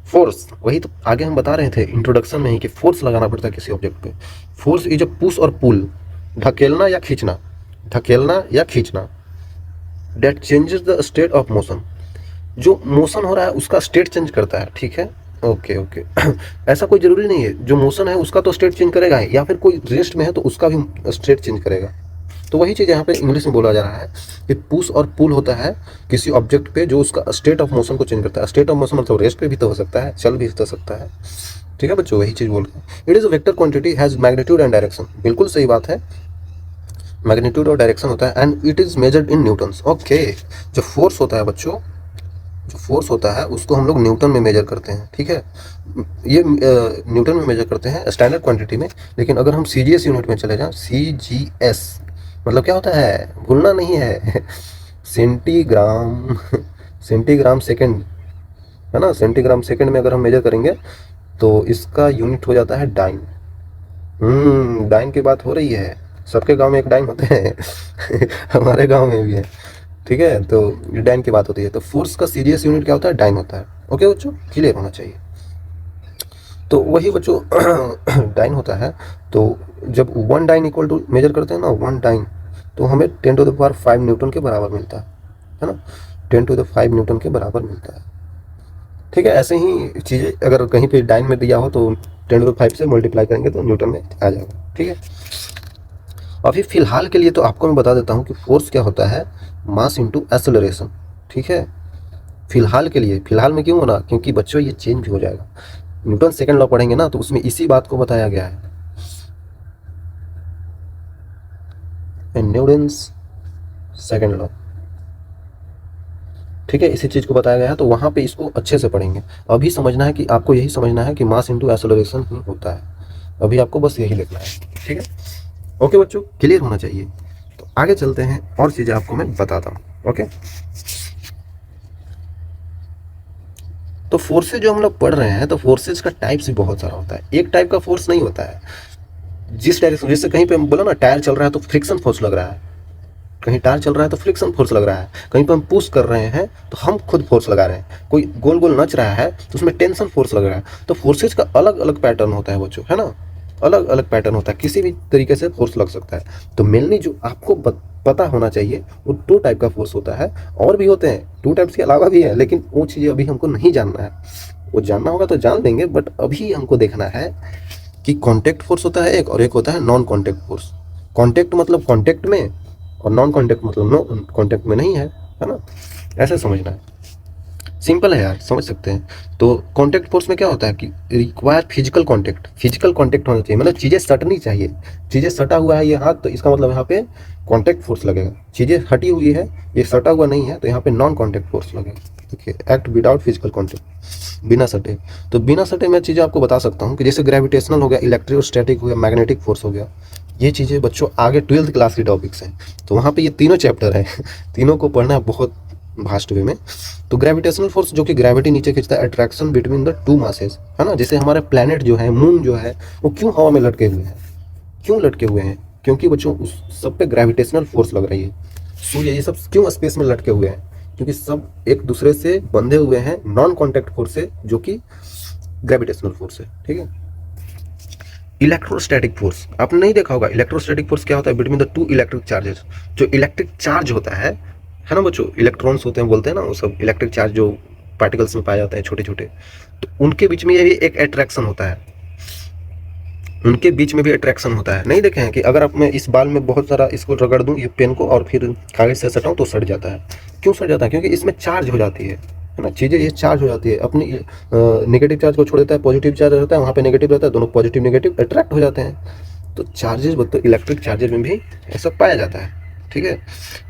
फोर्स वही तो आगे हम बता रहे थे इंट्रोडक्शन में ही कि फोर्स लगाना पड़ता है किसी ऑब्जेक्ट पे। फोर्स इज अ पुश और पुल, धकेलना या खींचना, धकेलना या खींचना। That changes the state of motion, जो मोशन हो रहा है उसका स्टेट चेंज करता है। ठीक है, ओके ओके ऐसा कोई जरूरी नहीं है जो मोशन है उसका तो स्टेट चेंज करेगा ही, या फिर कोई रेस्ट में है तो उसका भी स्टेट चेंज करेगा। तो वही चीज़ यहाँ पे इंग्लिश में बोला जा रहा है कि पुश और पुल होता है किसी ऑब्जेक्ट पे जो उसका स्टेट ऑफ मोशन को चेंज करता है। स्टेट ऑफ मोशन मतलब रेस्ट पे भी तो हो सकता है, चल भी तो सकता है। ठीक है बच्चों, वही चीज़ बोल रहे हैं। It is a vector quantity has magnitude and direction, बिल्कुल सही बात है, मैग्नीट्यूड और डायरेक्शन होता है। And it is measured in Newton's. Okay, जो फोर्स होता है बच्चों, जो फोर्स होता है उसको हम लोग न्यूटन में मेजर करते हैं। ठीक है, ये न्यूटन में मेजर करते हैं स्टैंडर्ड क्वांटिटी में। लेकिन अगर हम सीजीएस यूनिट में चले जाएं, सीजीएस मतलब क्या होता है, भूलना नहीं है सेंटीग्राम, सेंटीग्राम सेकंड है ना। सेंटीग्राम सेकंड में अगर हम मेजर करेंगे तो इसका यूनिट हो जाता है डाइन। डाइन की बात हो रही है, सबके गांव में एक डाइन होते हैं हमारे गांव में भी है। ठीक है, तो डाइन की बात होती है। तो फोर्स का सीरियस यूनिट क्या होता है, डाइन होता है। ओके बच्चों, क्लियर होना चाहिए। तो वही बच्चों डाइन होता है। तो जब 1 डाइन इक्वल टू मेजर करते हैं ना, 1 डाइन, तो हमें 10⁵ न्यूटन के बराबर मिलता है ना, 10⁵ न्यूटन के बराबर मिलता है। ठीक है, ऐसे ही चीज़ें अगर कहीं पे डाइन में दिया हो तो 10⁵ से मल्टीप्लाई करेंगे तो न्यूटन में आ जाएगा। ठीक है, अभी फिलहाल के लिए तो आपको मैं बता देता हूँ कि फोर्स क्या होता है, मास इंटू एक्सेलरेशन। ठीक है, फिलहाल के लिए, फिलहाल में क्यों होना, क्योंकि बच्चों ये चेंज भी हो जाएगा। न्यूटन सेकंड लॉ पढ़ेंगे ना तो उसमें इसी बात को बताया गया है, न्यूटन्स सेकंड लॉ। ठीक है, इसी चीज़ को बताया गया है, तो वहाँ पे इसको अच्छे से पढ़ेंगे। अभी समझना है कि आपको यही समझना है कि मास इंटू एक्सेलरेशन ही होता है। अभी आपको बस यही लिखना है। ठीक है, ओके बच्चों, क्लियर होना चाहिए। तो आगे चलते हैं और चीज़ें आपको मैं बताता हूँ। ओके, तो फोर्सेज जो हम लोग पढ़ रहे हैं, तो फोर्सेज का टाइप्स भी बहुत सारा होता है, एक टाइप का फोर्स नहीं होता है। जिस डायरेक्शन, जैसे कहीं पे हम बोला ना टायर चल रहा है तो फ्रिक्शन फोर्स लग रहा है, कहीं टायर चल रहा है तो फ्रिक्शन फोर्स लग रहा है, कहीं पर हम पुश कर रहे हैं तो हम खुद फोर्स लगा रहे हैं, कोई गोल गोल नच रहा है तो उसमें टेंशन फोर्स लग रहा है। तो फोर्सेज का अलग अलग पैटर्न होता है बच्चों, है ना, अलग अलग पैटर्न होता है, किसी भी तरीके से फोर्स लग सकता है। तो मेनली जो आपको पता होना चाहिए वो 2 टाइप का फोर्स होता है, और भी होते हैं 2 टाइप्स के अलावा भी है, लेकिन वो चीज़ें अभी हमको नहीं जानना है। वो जानना होगा तो जान लेंगे, बट अभी हमको देखना है कि कॉन्टैक्ट फोर्स होता है एक, और एक होता है नॉन कॉन्टैक्ट फोर्स। कॉन्टैक्ट मतलब कॉन्टैक्ट में, और नॉन कॉन्टैक्ट मतलब नो कॉन्टैक्ट में नहीं है, है ना, ऐसे समझना है। सिंपल है यार, समझ सकते हैं। तो कॉन्टैक्ट फोर्स में क्या होता है कि require physical contact, physical contact होना चाहिए, मतलब चीज़ें सटनी चाहिए। चीज़ें सटा हुआ है ये हाथ, तो इसका मतलब यहाँ पे कॉन्टैक्ट फोर्स लगेगा। चीज़ें हटी हुई है, ये सटा हुआ नहीं है, तो यहाँ पे नॉन कॉन्टैक्ट फोर्स लगेगा। देखिए, एक्ट विदाउट फिजिकल कॉन्टैक्ट, बिना सटे। तो बिना सटे मैं चीज़ें आपको बता सकता हूँ कि जैसे ग्रेविटेशनल हो गया, इलेक्ट्रोस्टैटिक हो गया, मैग्नेटिक फोर्स हो गया। ये चीज़ें बच्चों आगे 12th क्लास के टॉपिक्स हैं, तो वहाँ पे ये तीनों चैप्टर हैं तीनों को पढ़ना है बहुत भास्ट वे में। तो ग्रेविटेशनल फोर्स जो कि ग्रेविटी नीचे खींचता है, अट्रैक्शन बिटवीन द 2 मासेस, है ना। जैसे हमारे प्लैनेट जो है, मून जो है, वो क्यों हवा में लटके हुए हैं, क्यों लटके हुए हैं, क्योंकि बच्चों उस सब पे ग्रेविटेशनल फोर्स लग रही है। सूर्य, ये सब क्यों स्पेस में लटके हुए हैं, क्योंकि सब एक दूसरे से बंधे हुए हैं नॉन कॉन्टैक्ट फोर्स से, जो कि ग्रेविटेशनल फोर्स है। ठीक है, इलेक्ट्रोस्टैटिक फोर्स आपने नहीं देखा होगा। इलेक्ट्रोस्टैटिक फोर्स क्या होता है, बिटवीन द 2 इलेक्ट्रिक चार्जेस। जो इलेक्ट्रिक चार्ज होता है ना बच्चों, इलेक्ट्रॉन्स होते हैं बोलते हैं ना, वो सब इलेक्ट्रिक चार्ज जो पार्टिकल्स में पाए जाते हैं छोटे छोटे, तो उनके बीच में ये भी एक अट्रैक्शन होता है, उनके बीच में भी अट्रैक्शन होता है। नहीं देखे हैं कि अगर आप मैं इस बाल में बहुत सारा इसको रगड़ दूं, ये पेन को, और फिर कागज से सटाऊं तो सट जाता है। क्यों सट जाता है, क्योंकि इसमें चार्ज हो जाती है ना, चीज़ें ये चार्ज हो जाती है, अपनी नेगेटिव चार्ज को छोड़ देता है, पॉजिटिव चार्ज रहता है, वहाँ पे नेगेटिव रहता है, दोनों पॉजिटिव नेगेटिव अट्रैक्ट हो जाते हैं। तो चार्जेस तो इलेक्ट्रिक चार्जेस में भी ऐसा पाया जाता है। ठीक है,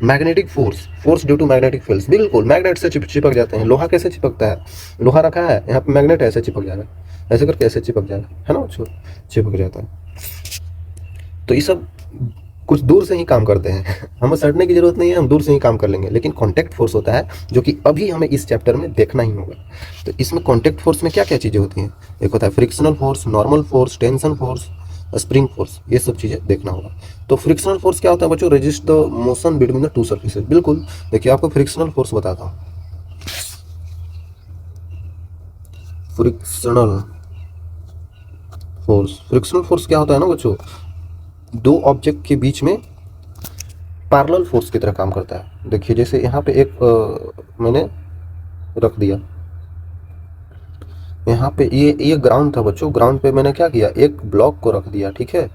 magnetic force, force due to magnetic fields, बिल्कुल मैग्नेट से चिपक जाते हैं। लोहा कैसे चिपकता है, लोहा रखा है यहाँ पे, मैग्नेट ऐसे चिपक जाएगा, ऐसे करके ऐसे चिपक जाएगा, है ना, चिपक जाता है। तो ये सब कुछ दूर से ही काम करते हैं, हमें सटने की जरूरत नहीं है, हम दूर से ही काम कर लेंगे। लेकिन कॉन्टैक्ट फोर्स होता है जो कि अभी हमें इस चैप्टर में देखना ही होगा। तो इसमें कॉन्टैक्ट फोर्स में क्या क्या चीज़ें होती हैं, एक होता है frictional force, normal force, tension force, spring force, ये सब चीज़ें देखना होगा। तो फ्रिक्शनल फोर्स क्या होता है बच्चों? Resist the motion between the two surfaces. बिल्कुल, देखिए आपको फ्रिक्शनल फोर्स बताता हूँ। फ्रिक्शनल फ्रिक्शनल फोर्स क्या होता है ना बच्चों, दो ऑब्जेक्ट के बीच में पैरेलल फोर्स की तरह काम करता है। देखिए जैसे यहाँ पे एक मैंने रख दिया, यहाँ पे ये ग्राउंड था बच्चों, ग्राउंड पे मैंने क्या किया, एक ब्लॉक को रख दिया, ठीक है,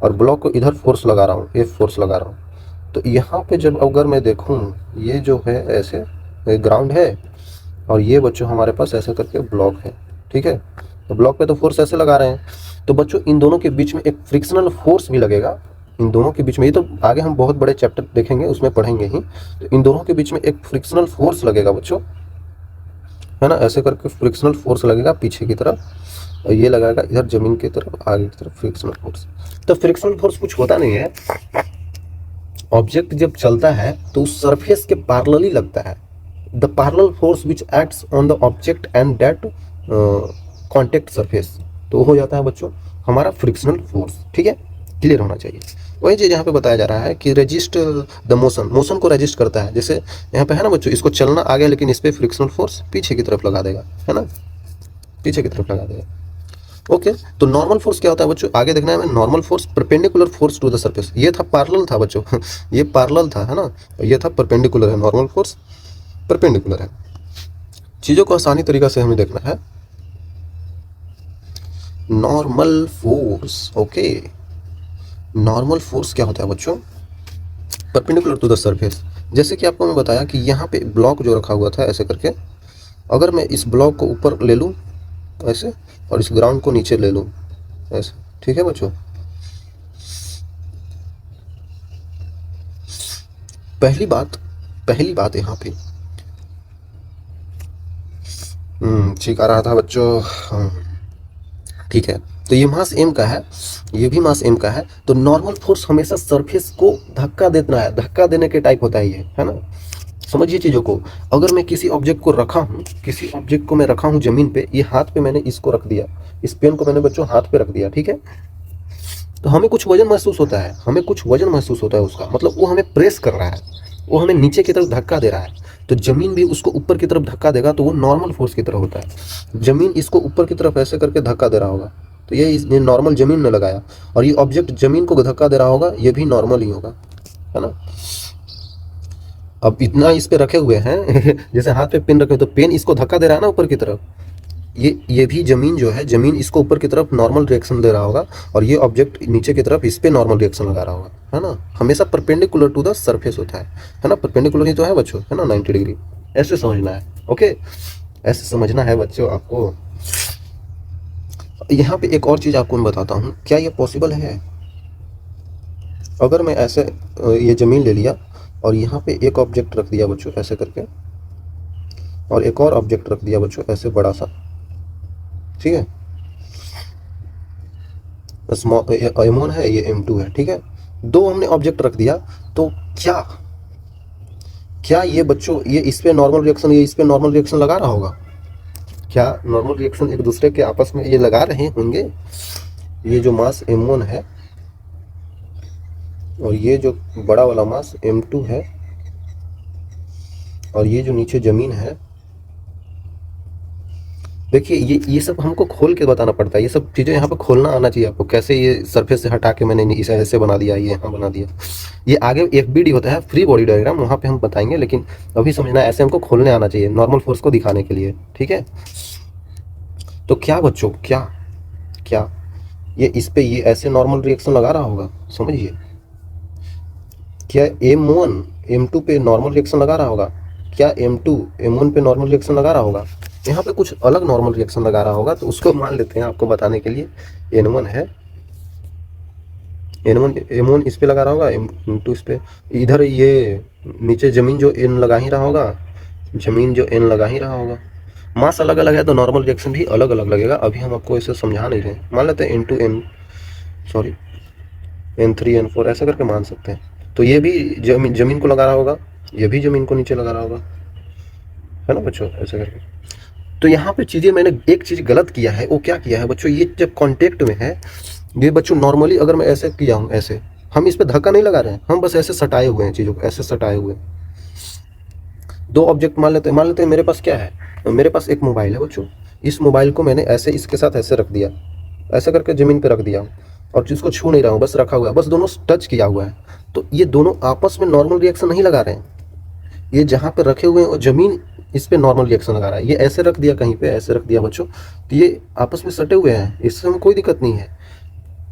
और ब्लॉक को इधर फोर्स लगा रहा हूँ, एफ फोर्स लगा रहा हूँ। तो यहाँ पे जब अगर मैं देखूँ, ये जो है ऐसे ग्राउंड है और ये बच्चों हमारे पास ऐसे करके ब्लॉक है, ठीक है। तो ब्लॉक पे तो फोर्स ऐसे लगा रहे हैं, तो बच्चों इन दोनों के बीच में एक फ्रिक्शनल फोर्स भी लगेगा। इन दोनों के बीच में, ये तो आगे हम बहुत बड़े चैप्टर देखेंगे उसमें पढ़ेंगे ही, तो इन दोनों के बीच में एक फ्रिक्शनल फोर्स लगेगा बच्चों, है ना। ऐसे करके फ्रिक्शनल फोर्स लगेगा पीछे की तरफ, और ये लगाएगा इधर जमीन की तरफ, आगे की तरफ फ्रिक्शनल फोर्स। तो फ्रिक्शनल फोर्स कुछ होता नहीं है, ऑब्जेक्ट जब चलता है तो उस सरफेस के पैरेलली लगता है। The parallel force which acts on the object and that contact surface, तो हो जाता है बच्चों हमारा फ्रिक्शनल फोर्स, ठीक है, क्लियर होना चाहिए। वही चीज़ यहाँ पे बताया जा रहा है कि रेजिस्ट द मोशन को रेजिस्ट करता है। जैसे यहाँ पे है ना बच्चों, इसको चलना आ गया लेकिन इस पर फ्रिक्शनल फोर्स पीछे की तरफ लगा देगा, है ना, पीछे की तरफ लगा देगा। ओके, तो नॉर्मल फोर्स क्या होता है बच्चों, आगे देखना है हमें। Normal force perpendicular force to the surface, ये था पैरेलल था बच्चों ये पैरेलल था, है ना, ये था परपेंडिकुलर है। नॉर्मल फोर्स परपेंडिकुलर है। चीज़ों को आसानी तरीका से हमें देखना है। Normal force, okay, normal force क्या होता है बच्चों, परपेंडिकुलर टू द सरफेस। जैसे कि आपको मैं बताया कि यहाँ पे ब्लॉक जो रखा हुआ था ऐसे करके, अगर मैं इस ब्लॉक को ऊपर ले लूँ ऐसे, और इस ग्राउंड को नीचे ले लूँ ऐसे, ठीक है बच्चों। पहली बात यहाँ पे ठीक आ रहा था बच्चों, ठीक है। तो ये मास m का है, ये भी मास m का है। तो नॉर्मल फोर्स हमेशा सरफेस को धक्का देना है, धक्का देने के टाइप होता है ये, है ना। समझिए चीज़ों को। अगर मैं किसी ऑब्जेक्ट को रखा हूँ, किसी ऑब्जेक्ट को मैं रखा हूँ ज़मीन पे, ये हाथ पे मैंने इसको रख दिया, इस पेन को मैंने बच्चों हाथ पे रख दिया, ठीक है। तो हमें कुछ वजन महसूस होता है, हमें कुछ वजन महसूस होता है उसका, मतलब वो हमें प्रेस कर रहा है, वो हमें नीचे की तरफ धक्का दे रहा है। तो ज़मीन भी उसको ऊपर की तरफ धक्का देगा, तो वो नॉर्मल फोर्स की तरह होता है। ज़मीन इसको ऊपर की तरफ ऐसे करके धक्का दे रहा होगा, तो ये नॉर्मल ज़मीन ने लगाया, और ये ऑब्जेक्ट ज़मीन को धक्का दे रहा होगा, ये भी नॉर्मल ही होगा, है ना। अब इतना इस पे रखे हुए हैं जैसे हाथ पे पेन रखे, तो पेन इसको धक्का दे रहा है ना ऊपर की तरफ, ये भी ज़मीन जो है, ज़मीन इसको ऊपर की तरफ नॉर्मल रिएक्शन दे रहा होगा, और ये ऑब्जेक्ट नीचे की तरफ इस पे नॉर्मल रिएक्शन लगा रहा होगा, है ना। हमेशा परपेंडिकुलर टू द सरफेस होता है ना, परपेंडिकुलर ही तो है बच्चों, है ना, 90 डिग्री। ऐसे समझना है, ओके, ऐसे समझना है बच्चों आपको। यहाँ पे एक और चीज़ आपको मैं बताता हूँ, क्या ये पॉसिबल है, अगर मैं ऐसे ये ज़मीन ले लिया और यहाँ पे एक ऑब्जेक्ट रख दिया बच्चों ऐसे करके, और एक और ऑब्जेक्ट रख दिया बच्चों ऐसे बड़ा सा, ठीक है, M1 है, ये M2 है, ठीक है। दो हमने ऑब्जेक्ट रख दिया, तो क्या क्या ये बच्चों, ये इस पे नॉर्मल रिएक्शन, ये इस पे नॉर्मल रिएक्शन लगा रहा होगा? क्या नॉर्मल रिएक्शन एक दूसरे के आपस में ये लगा रहे होंगे? ये जो मास M1 है और ये जो बड़ा वाला मास M2 है, और ये जो नीचे ज़मीन है, देखिए ये सब हमको खोल के बताना पड़ता है, ये सब चीज़ें यहाँ पे खोलना आना चाहिए आपको। कैसे ये सरफेस से हटा के मैंने इसे ऐसे बना दिया, ये यहाँ बना दिया, ये आगे एक वीडियो होता है फ्री बॉडी डायग्राम, वहाँ पे हम बताएंगे, लेकिन अभी समझना ऐसे हमको खोलने आना चाहिए नॉर्मल फोर्स को दिखाने के लिए, ठीक है। तो क्या बच्चों, क्या क्या ये इस पे ये ऐसे नॉर्मल रिएक्शन लगा रहा होगा? समझिए, क्या M1 M2 पे नॉर्मल रिएक्शन लगा रहा होगा? क्या M2 M1 पे नॉर्मल रिएक्शन लगा रहा होगा? यहाँ पे कुछ अलग नॉर्मल रिएक्शन लगा रहा होगा, तो उसको मान लेते हैं आपको बताने के लिए। N1 है, M1 इस पे लगा रहा होगा, M2 इस पे, इधर ये नीचे ज़मीन जो N लगा ही रहा होगा, ज़मीन जो N लगा ही रहा होगा। मास अलग अलग है तो नॉर्मल रिएक्शन भी अलग अलग लगेगा, अभी हम आपको इसे समझा नहीं रहे। मान लेते हैं N3 N4 ऐसा करके मान सकते हैं। तो ये भी ज़मीन को लगा रहा होगा, ये भी ज़मीन को नीचे लगा रहा होगा, है ना बच्चों, ऐसे करके। तो यहाँ पे चीज़ें मैंने एक चीज़ गलत किया है, वो क्या किया है बच्चों, ये जब कांटेक्ट में है ये बच्चों नॉर्मली अगर मैं ऐसे किया हूँ, ऐसे हम इस पे धक्का नहीं लगा रहे हैं, हम बस ऐसे सटाए हुए हैं चीज़ों को, ऐसे सटाए हुए हैं। दो ऑब्जेक्ट मान लेते हैं मेरे पास क्या है, मेरे पास एक मोबाइल है बच्चों। इस मोबाइल को मैंने ऐसे इसके साथ ऐसे रख दिया, ऐसे करके ज़मीन पे रख दिया और जिसको छू नहीं रहा हूँ, बस रखा हुआ है, बस दोनों टच किया हुआ है। तो ये दोनों आपस में नॉर्मल रिएक्शन नहीं लगा रहे हैं। ये जहाँ पे रखे हुए हैं ज़मीन, इस पे नॉर्मल रिएक्शन लगा रहा है। ये ऐसे रख दिया, कहीं पे ऐसे रख दिया बच्चों, तो ये आपस में सटे हुए हैं, इससे कोई दिक्कत नहीं है।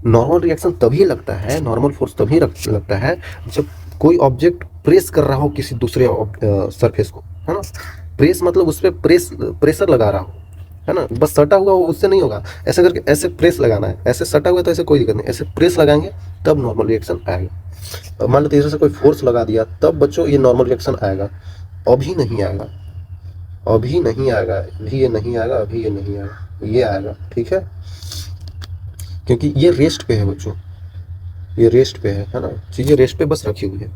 नॉर्मल रिएक्शन तभी लगता है, नॉर्मल फोर्स तभी लगता है जब कोई ऑब्जेक्ट प्रेस कर रहा हो किसी दूसरे सरफेस को, है ना। प्रेस मतलब उस पर प्रेशर लगा रहा हो, है ना। बस सटा हुआ हो उससे नहीं होगा, ऐसे करके ऐसे प्रेस लगाना है। ऐसे सटा हुआ तो ऐसे कोई दिक्कत नहीं, ऐसे प्रेस लगाएंगे तब नॉर्मल रिएक्शन आएगा। मान लो तीसरे से कोई फोर्स लगा दिया तब बच्चों ये नॉर्मल रिएक्शन आएगा। अभी नहीं आएगा, अभी नहीं आएगा, अभी ये नहीं आएगा, अभी ये नहीं आएगा, ये आएगा, ठीक है। क्योंकि ये रेस्ट पे है बच्चों, ये रेस्ट पे है ना, चीज़ें रेस्ट पे बस रखी हुई है।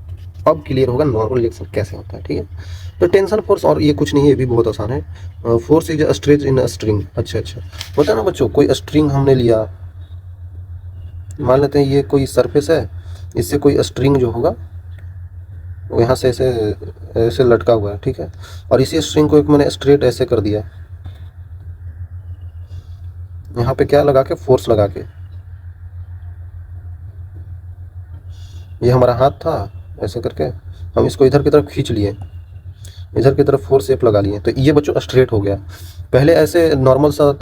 अब क्लियर होगा नॉर्मल रिएक्शन कैसे होता है, ठीक है। तो टेंशन फोर्स और ये कुछ नहीं है, ये भी बहुत आसान है। Force is a stretch in a string. अच्छा होता है ना बच्चों, कोई स्ट्रिंग हमने लिया, मान लेते हैं ये कोई सरफेस है, इससे कोई स्ट्रिंग जो होगा वो यहाँ से ऐसे ऐसे लटका हुआ है, ठीक है। और इसी स्ट्रिंग को एक मैंने स्ट्रेट ऐसे कर दिया, यहाँ पे क्या लगा के, फोर्स लगा के। ये हमारा हाथ था, ऐसे करके हम इसको इधर की तरफ खींच लिए, इधर की तरफ फोर्स शेप लगा लिए, तो ये बच्चों स्ट्रेट हो गया। पहले ऐसे नॉर्मल सा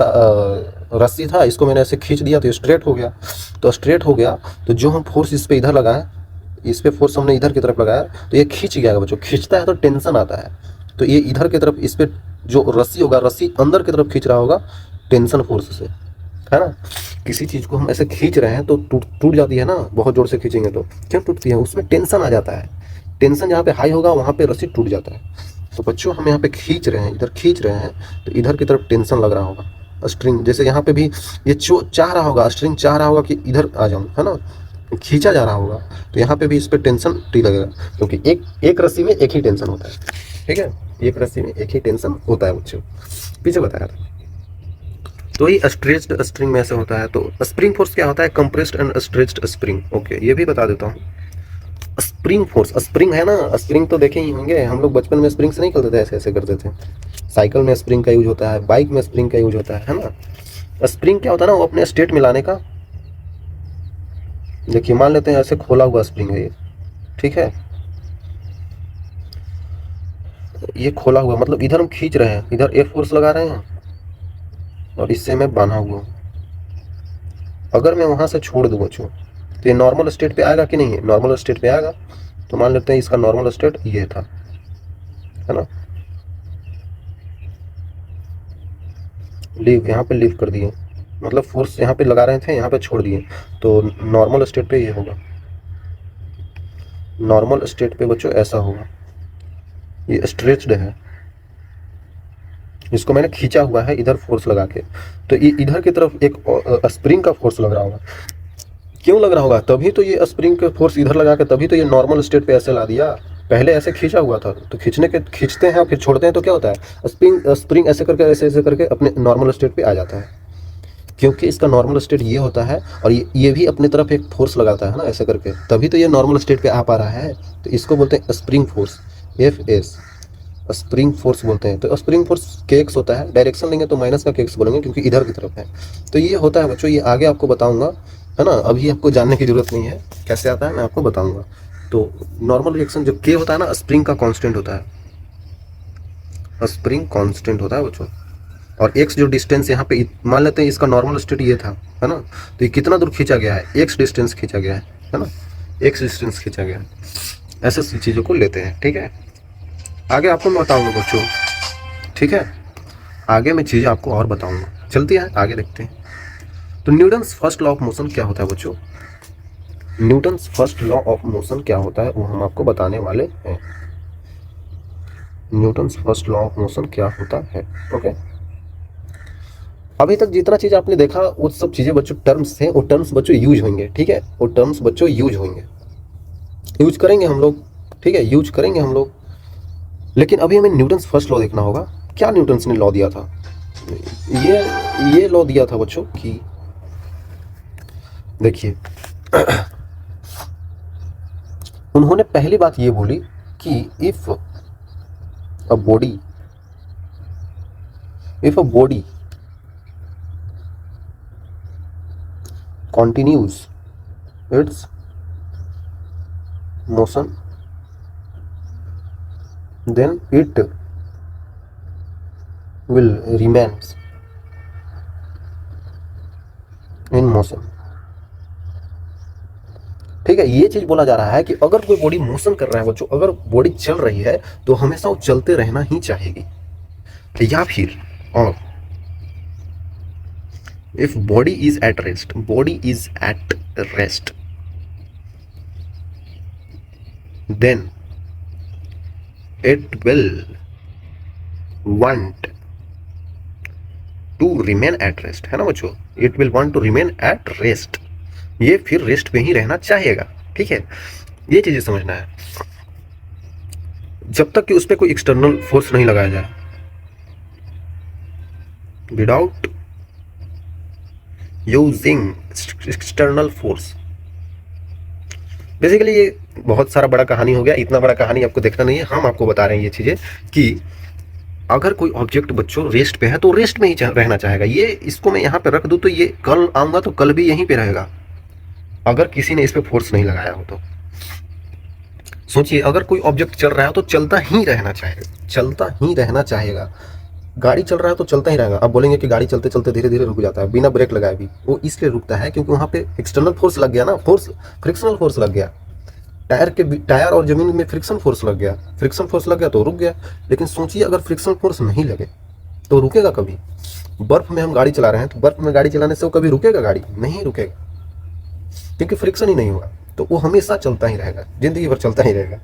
रस्सी था, इसको मैंने ऐसे खींच दिया तो स्ट्रेट हो गया। तो स्ट्रेट हो गया तो जो हम फोर्स इस पे इधर लगाए, इस पे फोर्स हमने इधर की तरफ लगाया तो ये खींच गया बच्चों। खींचता है तो टेंशन आता है, तो ये इधर की तरफ, इस पे जो रस्सी होगा, रस्सी अंदर की तरफ खींच रहा होगा टेंशन फोर्स से, है ना। किसी चीज़ को हम ऐसे खींच रहे हैं तो टूट जाती है ना, बहुत ज़ोर से खींचेंगे तो क्यों टूटती है, उसमें टेंशन आ जाता है। टेंशन जहाँ पे हाई होगा वहाँ पे रस्सी टूट जाता है। तो बच्चों हम यहाँ पे खींच रहे हैं, इधर खींच रहे हैं तो इधर की तरफ टेंशन लग रहा होगा स्ट्रिंग, जैसे यहाँ पे भी ये चाह रहा होगा, स्ट्रिंग चाह रहा होगा कि इधर आ जाऊँ, है ना, खींचा जा रहा होगा। तो यहाँ पे भी इस पर टेंशन टी लगेगा, क्योंकि एक रस्सी में एक ही टेंशन होता है, ठीक है। एक रस्सी में एक ही टेंशन होता है बच्चों, पीछे बताया था। तो ये स्ट्रेच्ड स्प्रिंग में ऐसे होता है। तो स्प्रिंग फोर्स क्या होता है, compressed and stretched spring. Okay, ये भी बता देता हूँ। स्प्रिंग फोर्स, स्प्रिंग है ना, स्प्रिंग तो देखे ही होंगे हम लोग, बचपन में स्प्रिंग से नहीं करते थे, ऐसे ऐसे करते थे। साइकिल में स्प्रिंग का यूज होता है, बाइक में स्प्रिंग का यूज होता है ना। स्प्रिंग क्या होता है ना, वो अपने स्टेट में लाने का। देखिए मान लेते हैं ऐसे खोला हुआ स्प्रिंग है ये, ठीक है। ये खोला हुआ मतलब इधर हम खींच रहे हैं, इधर एक फोर्स लगा रहे हैं और इससे मैं बांधा हुआ हूँ। अगर मैं वहाँ से छोड़ दूँ बच्चों तो ये नॉर्मल स्टेट पे आएगा कि नहीं है, नॉर्मल स्टेट पे आएगा। तो मान लेते हैं इसका नॉर्मल स्टेट ये था, है ना। लीव, यहाँ पे लीव कर दिए, मतलब फोर्स यहाँ पे लगा रहे थे, यहाँ पे छोड़ दिए, तो नॉर्मल स्टेट पे ये होगा। नॉर्मल स्टेट पे बच्चों ऐसा होगा, ये स्ट्रेच्ड है, इसको मैंने खींचा हुआ है इधर फोर्स लगा के, तो ये इधर की तरफ एक स्प्रिंग का फोर्स लग रहा होगा। क्यों लग रहा होगा, तभी तो ये स्प्रिंग का फोर्स इधर लगा के तभी तो ये नॉर्मल स्टेट पे ऐसे ला दिया। पहले ऐसे खींचा हुआ था, तो खींचते हैं फिर छोड़ते हैं तो क्या होता है, स्प्रिंग ऐसे करके ऐसे करके अपने नॉर्मल स्टेट पे आ जाता है। क्योंकि इसका नॉर्मल स्टेट ये होता है और ये भी अपनी तरफ एक फोर्स लगाता है ना, ऐसे करके, तभी तो ये नॉर्मल स्टेट पे आ पा रहा है। तो इसको बोलते हैं spring force, F spring force बोलते हैं। तो स्प्रिंग फोर्स के एक्स होता है, डायरेक्शन लेंगे तो माइनस का के एक्स बोलेंगे क्योंकि इधर की तरफ है। तो ये होता है बच्चों, ये आगे आपको बताऊंगा, है ना। अभी आपको जानने की जरूरत नहीं है कैसे आता है, मैं आपको बताऊंगा। तो नॉर्मल रिएक्शन जो के होता है ना, स्प्रिंग का कांस्टेंट होता है, स्प्रिंग कांस्टेंट होता है बच्चों। और एक्स जो डिस्टेंस यहाँ पे मान लेते हैं इसका नॉर्मल स्टेट ये था, है ना, तो ये कितना दूर खींचा गया है, एक्स डिस्टेंस खींचा गया है ना, एक्स डिस्टेंस खींचा गया है। ऐसे चीज़ों को लेते हैं, ठीक है। आगे आपको मैं बताऊंगा बच्चों, ठीक है, आगे मैं चीज़ें आपको और बताऊंगा। चलती है आगे देखते हैं। तो Newton's first law of motion क्या होता है बच्चों, Newton's first law of motion क्या होता है वो हम आपको बताने वाले हैं। Newton's first law of motion क्या होता है, ओके। अभी तक जितना चीज़ आपने देखा वो सब चीज़ें बच्चों टर्म्स हैं, वो टर्म्स बच्चों यूज होंगे, ठीक है। वो टर्म्स बच्चों यूज होंगे, यूज करेंगे हम लोग, ठीक है, यूज करेंगे हम लोग। लेकिन अभी हमें न्यूटन्स फर्स्ट लॉ देखना होगा। क्या न्यूटन्स ने लॉ दिया था, ये लॉ दिया था बच्चों कि देखिए उन्होंने पहली बात ये बोली कि if a body continues its motion, then it will remains in motion। ठीक है, ये चीज बोला जा रहा है कि अगर कोई बॉडी मोशन कर रहा है बच्चों, अगर बॉडी चल रही है तो हमेशा वो चलते रहना ही चाहेगी। या फिर और if body is at rest then it will want to remain at rest, है ना बच्चों, it will want to remain at rest, ये फिर रेस्ट पे ही रहना चाहेगा। ठीक है, ये चीजें समझना है। जब तक कि उस पर कोई एक्सटर्नल फोर्स नहीं लगाया जाए, without using external force. Basically ये बहुत सारा बड़ा कहानी हो गया, इतना बड़ा कहानी आपको देखना नहीं है, हम आपको बता रहे हैं ये चीजें कि अगर कोई ऑब्जेक्ट बच्चों रेस्ट पे है तो रेस्ट में ही रहना चाहेगा। ये इसको मैं यहाँ पे रख दूं तो ये कल आऊंगा तो कल भी यहीं पे रहेगा, अगर किसी ने इस पे फोर्स नहीं लगाया हो तो। सोचिए, अगर कोई ऑब्जेक्ट चल रहा है तो चलता ही रहना चाहेगा। गाड़ी चल रहा है तो चलता ही रहेगा। अब बोलेंगे कि गाड़ी चलते चलते धीरे धीरे रुक जाता है बिना ब्रेक लगाए भी, वो इसलिए रुकता है क्योंकि वहाँ पे एक्सटर्नल फोर्स लग गया ना, फ्रिक्शनल फोर्स लग गया। टायर और जमीन में फ्रिक्शन फोर्स लग गया तो रुक गया। लेकिन सोचिए, अगर फ्रिक्शन फोर्स नहीं लगे तो रुकेगा कभी? बर्फ में हम गाड़ी चला रहे हैं तो बर्फ में गाड़ी चलाने से वो कभी रुकेगा? गाड़ी नहीं रुकेगा, क्योंकि फ्रिक्शन ही नहीं होगा, तो वो हमेशा चलता ही रहेगा, जिंदगी भर चलता ही रहेगा।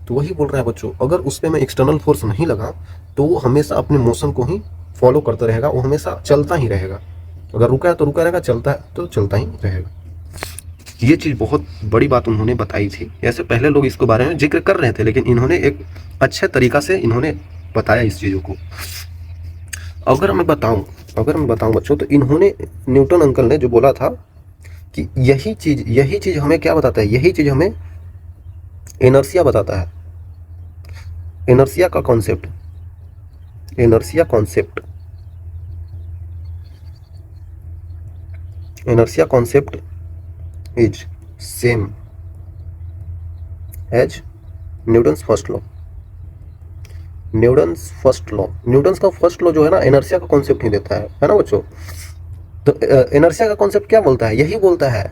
तो वही बोल रहा है बच्चों, अगर उस पर मैं एक्सटर्नल फोर्स नहीं लगा तो वो हमेशा अपने मोशन को ही फॉलो करता रहेगा, वो हमेशा चलता ही रहेगा। अगर रुका है तो रुका रहेगा, चलता है तो चलता ही रहेगा। ये चीज़ बहुत बड़ी बात उन्होंने बताई थी। ऐसे पहले लोग इसके बारे में जिक्र कर रहे थे, लेकिन इन्होंने एक अच्छे तरीका से इन्होंने बताया इस चीज़ों को। अगर मैं बताऊं बच्चों, तो इन्होंने, न्यूटन अंकल ने जो बोला था कि यही चीज़ हमें क्या बताता है, यही चीज़ हमें इनर्शिया बताता है। Inertia concept is same as Newton's first law. Newton's का फर्स्ट लॉ जो है ना, इनर्शिया का कॉन्सेप्ट ही देता है ना बच्चों। तो इनर्शिया का कॉन्सेप्ट क्या बोलता है? यही बोलता है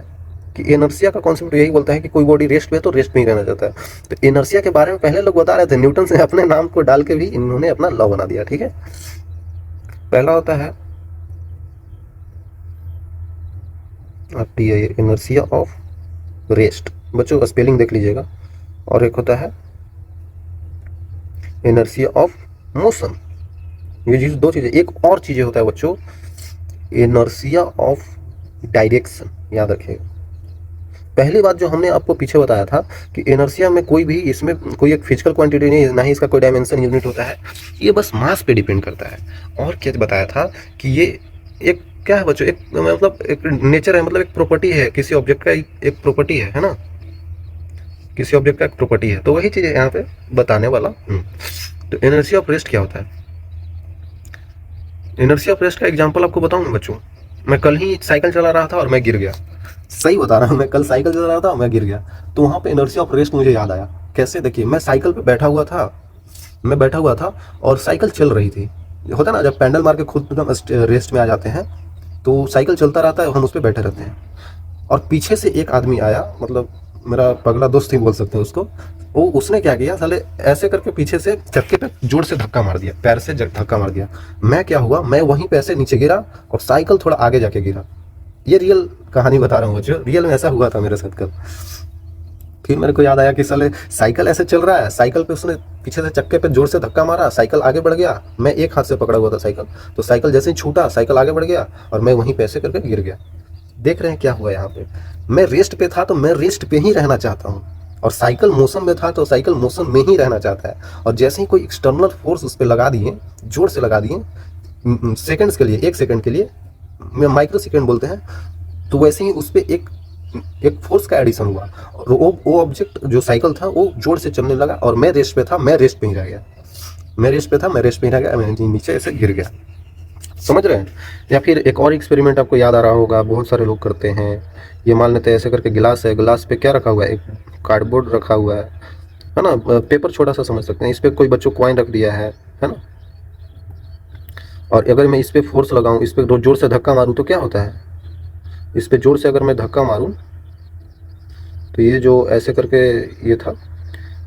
कि इनर्शिया का कॉन्सेप्ट यही बोलता है कि कोई बॉडी रेस्ट पे है तो रेस्ट में ही रहना चाहता है। तो इनर्शिया के बारे में पहले लोग बता रहे थे, न्यूटन से अपने नाम को डाल के भी इन्होंने अपना लॉ बना दिया। ठीक है, पहला होता है इनर्शिया ऑफ रेस्ट, बच्चों स्पेलिंग देख लीजिएगा। और एक होता है इनर्शिया ऑफ मोशन। ये चीज, दो चीजें। एक और चीजें होता है बच्चों, इनर्शिया ऑफ डायरेक्शन। याद रखिएगा, पहली बात जो हमने आपको पीछे बताया था कि इनर्शिया में कोई भी, इसमें कोई एक फिजिकल क्वांटिटी नहीं, ना ही इसका कोई डायमेंशन यूनिट होता है, ये बस मास पे डिपेंड करता है। और क्या बताया था कि ये एक क्या है बच्चों, एक मतलब एक नेचर है, मतलब एक प्रॉपर्टी है किसी ऑब्जेक्ट का, एक प्रॉपर्टी है ना, किसी ऑब्जेक्ट का एक प्रॉपर्टी है। तो वही चीज़ यहाँ पे बताने वाला। तो इनर्शिया ऑफ रेस्ट क्या होता है? इनर्शिया ऑफ रेस्ट का एग्जांपल आपको बताऊँ ना बच्चों, मैं कल ही साइकिल चला रहा था और मैं गिर गया। सही बता रहा हूँ, मैं कल साइकिल चला रहा था और मैं गिर गया। तो वहाँ पे इनर्शिया ऑफ रेस्ट मुझे याद आया। कैसे? देखिए, मैं साइकिल पे बैठा हुआ था और साइकिल चल रही थी। होता है ना, जब पैडल मार के खुद एकदम रेस्ट में आ जाते हैं तो साइकिल चलता रहता है, हम उस पर बैठे रहते हैं। और पीछे से एक आदमी आया, मतलब मेरा पगला दोस्त ही बोल सकते हैं उसको। उसने क्या किया, साले ऐसे करके पीछे से चक्के पे जोर से धक्का मार दिया, पैर से धक्का मार दिया। मैं क्या हुआ, मैं वहीं पे ऐसे नीचे गिरा और साइकिल थोड़ा आगे जाके गिरा। ये रियल कहानी बता रहा हूँ बच्चों, रियल में ऐसा हुआ था मेरे साथ कल। फिर मेरे को याद आया कि साले साइकिल ऐसे चल रहा है, साइकिल पे उसने पीछे से चक्के पे जोर से धक्का मारा, साइकिल आगे बढ़ गया। मैं एक हाथ से पकड़ा हुआ था साइकिल, तो साइकिल जैसे ही छूटा, साइकिल आगे बढ़ गया और मैं वहीं पे ऐसे करके गिर गया। देख रहे हैं क्या हुआ यहाँ पे? मैं रेस्ट पे था तो मैं रेस्ट पे ही रहना चाहता हूँ, और साइकिल मोशन में था तो साइकिल मोशन में ही रहना चाहता है। और जैसे ही कोई एक्सटर्नल फोर्स उस पर लगा दिए, जोर से लगा दिए, सेकंड्स के लिए, 1 सेकंड के लिए, माइक्रो सेकंड बोलते हैं, तो वैसे ही उस पर एक एक फोर्स का एडिशन हुआ और वो ऑब्जेक्ट जो साइकिल था वो जोर से चलने लगा और मैं रेस्ट पे था, मैं रेस्ट पे ही रह गया, मैं रेस्ट पे था, मैं रेस्ट पे ही रह गया, मैं नीचे ऐसे गिर गया। समझ रहे हैं? या फिर एक और एक्सपेरिमेंट आपको याद आ रहा होगा, बहुत सारे लोग करते हैं। ये मान लेते हैं ऐसे करके गिलास है, गिलास पे क्या रखा हुआ है, एक कार्डबोर्ड रखा हुआ है ना, पेपर छोटा सा समझ सकते हैं, इस पर कोई बच्चों कॉइन रख दिया है ना। और अगर मैं इस पर फोर्स लगाऊं, इस पर जोर से धक्का मारूं तो क्या होता है, इस पर जोर से अगर मैं धक्का मारूं तो ये जो ऐसे करके ये था,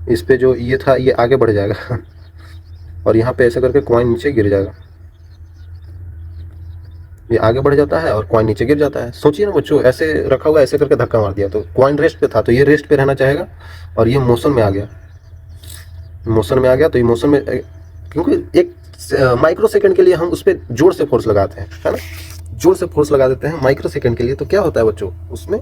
इस पर जो ये था ये आगे बढ़ जाएगा और यहाँ पे ऐसे करके कॉइन नीचे गिर जाएगा, ये आगे बढ़ जाता है और कॉइन नीचे गिर जाता है। सोचिए ना बच्चों, ऐसे रखा हुआ ऐसे करके धक्का मार दिया तो कॉइन रेस्ट पे था, तो ये रेस्ट पे रहना चाहेगा और ये मोशन में आ गया, मोशन में आ गया तो ये मोशन में, क्योंकि एक माइक्रो सेकंड के लिए हम उस पर जोर से फोर्स लगाते हैं, है ना, जोर से फोर्स लगा देते हैं माइक्रो सेकंड के लिए, तो क्या होता है बच्चों, उसमें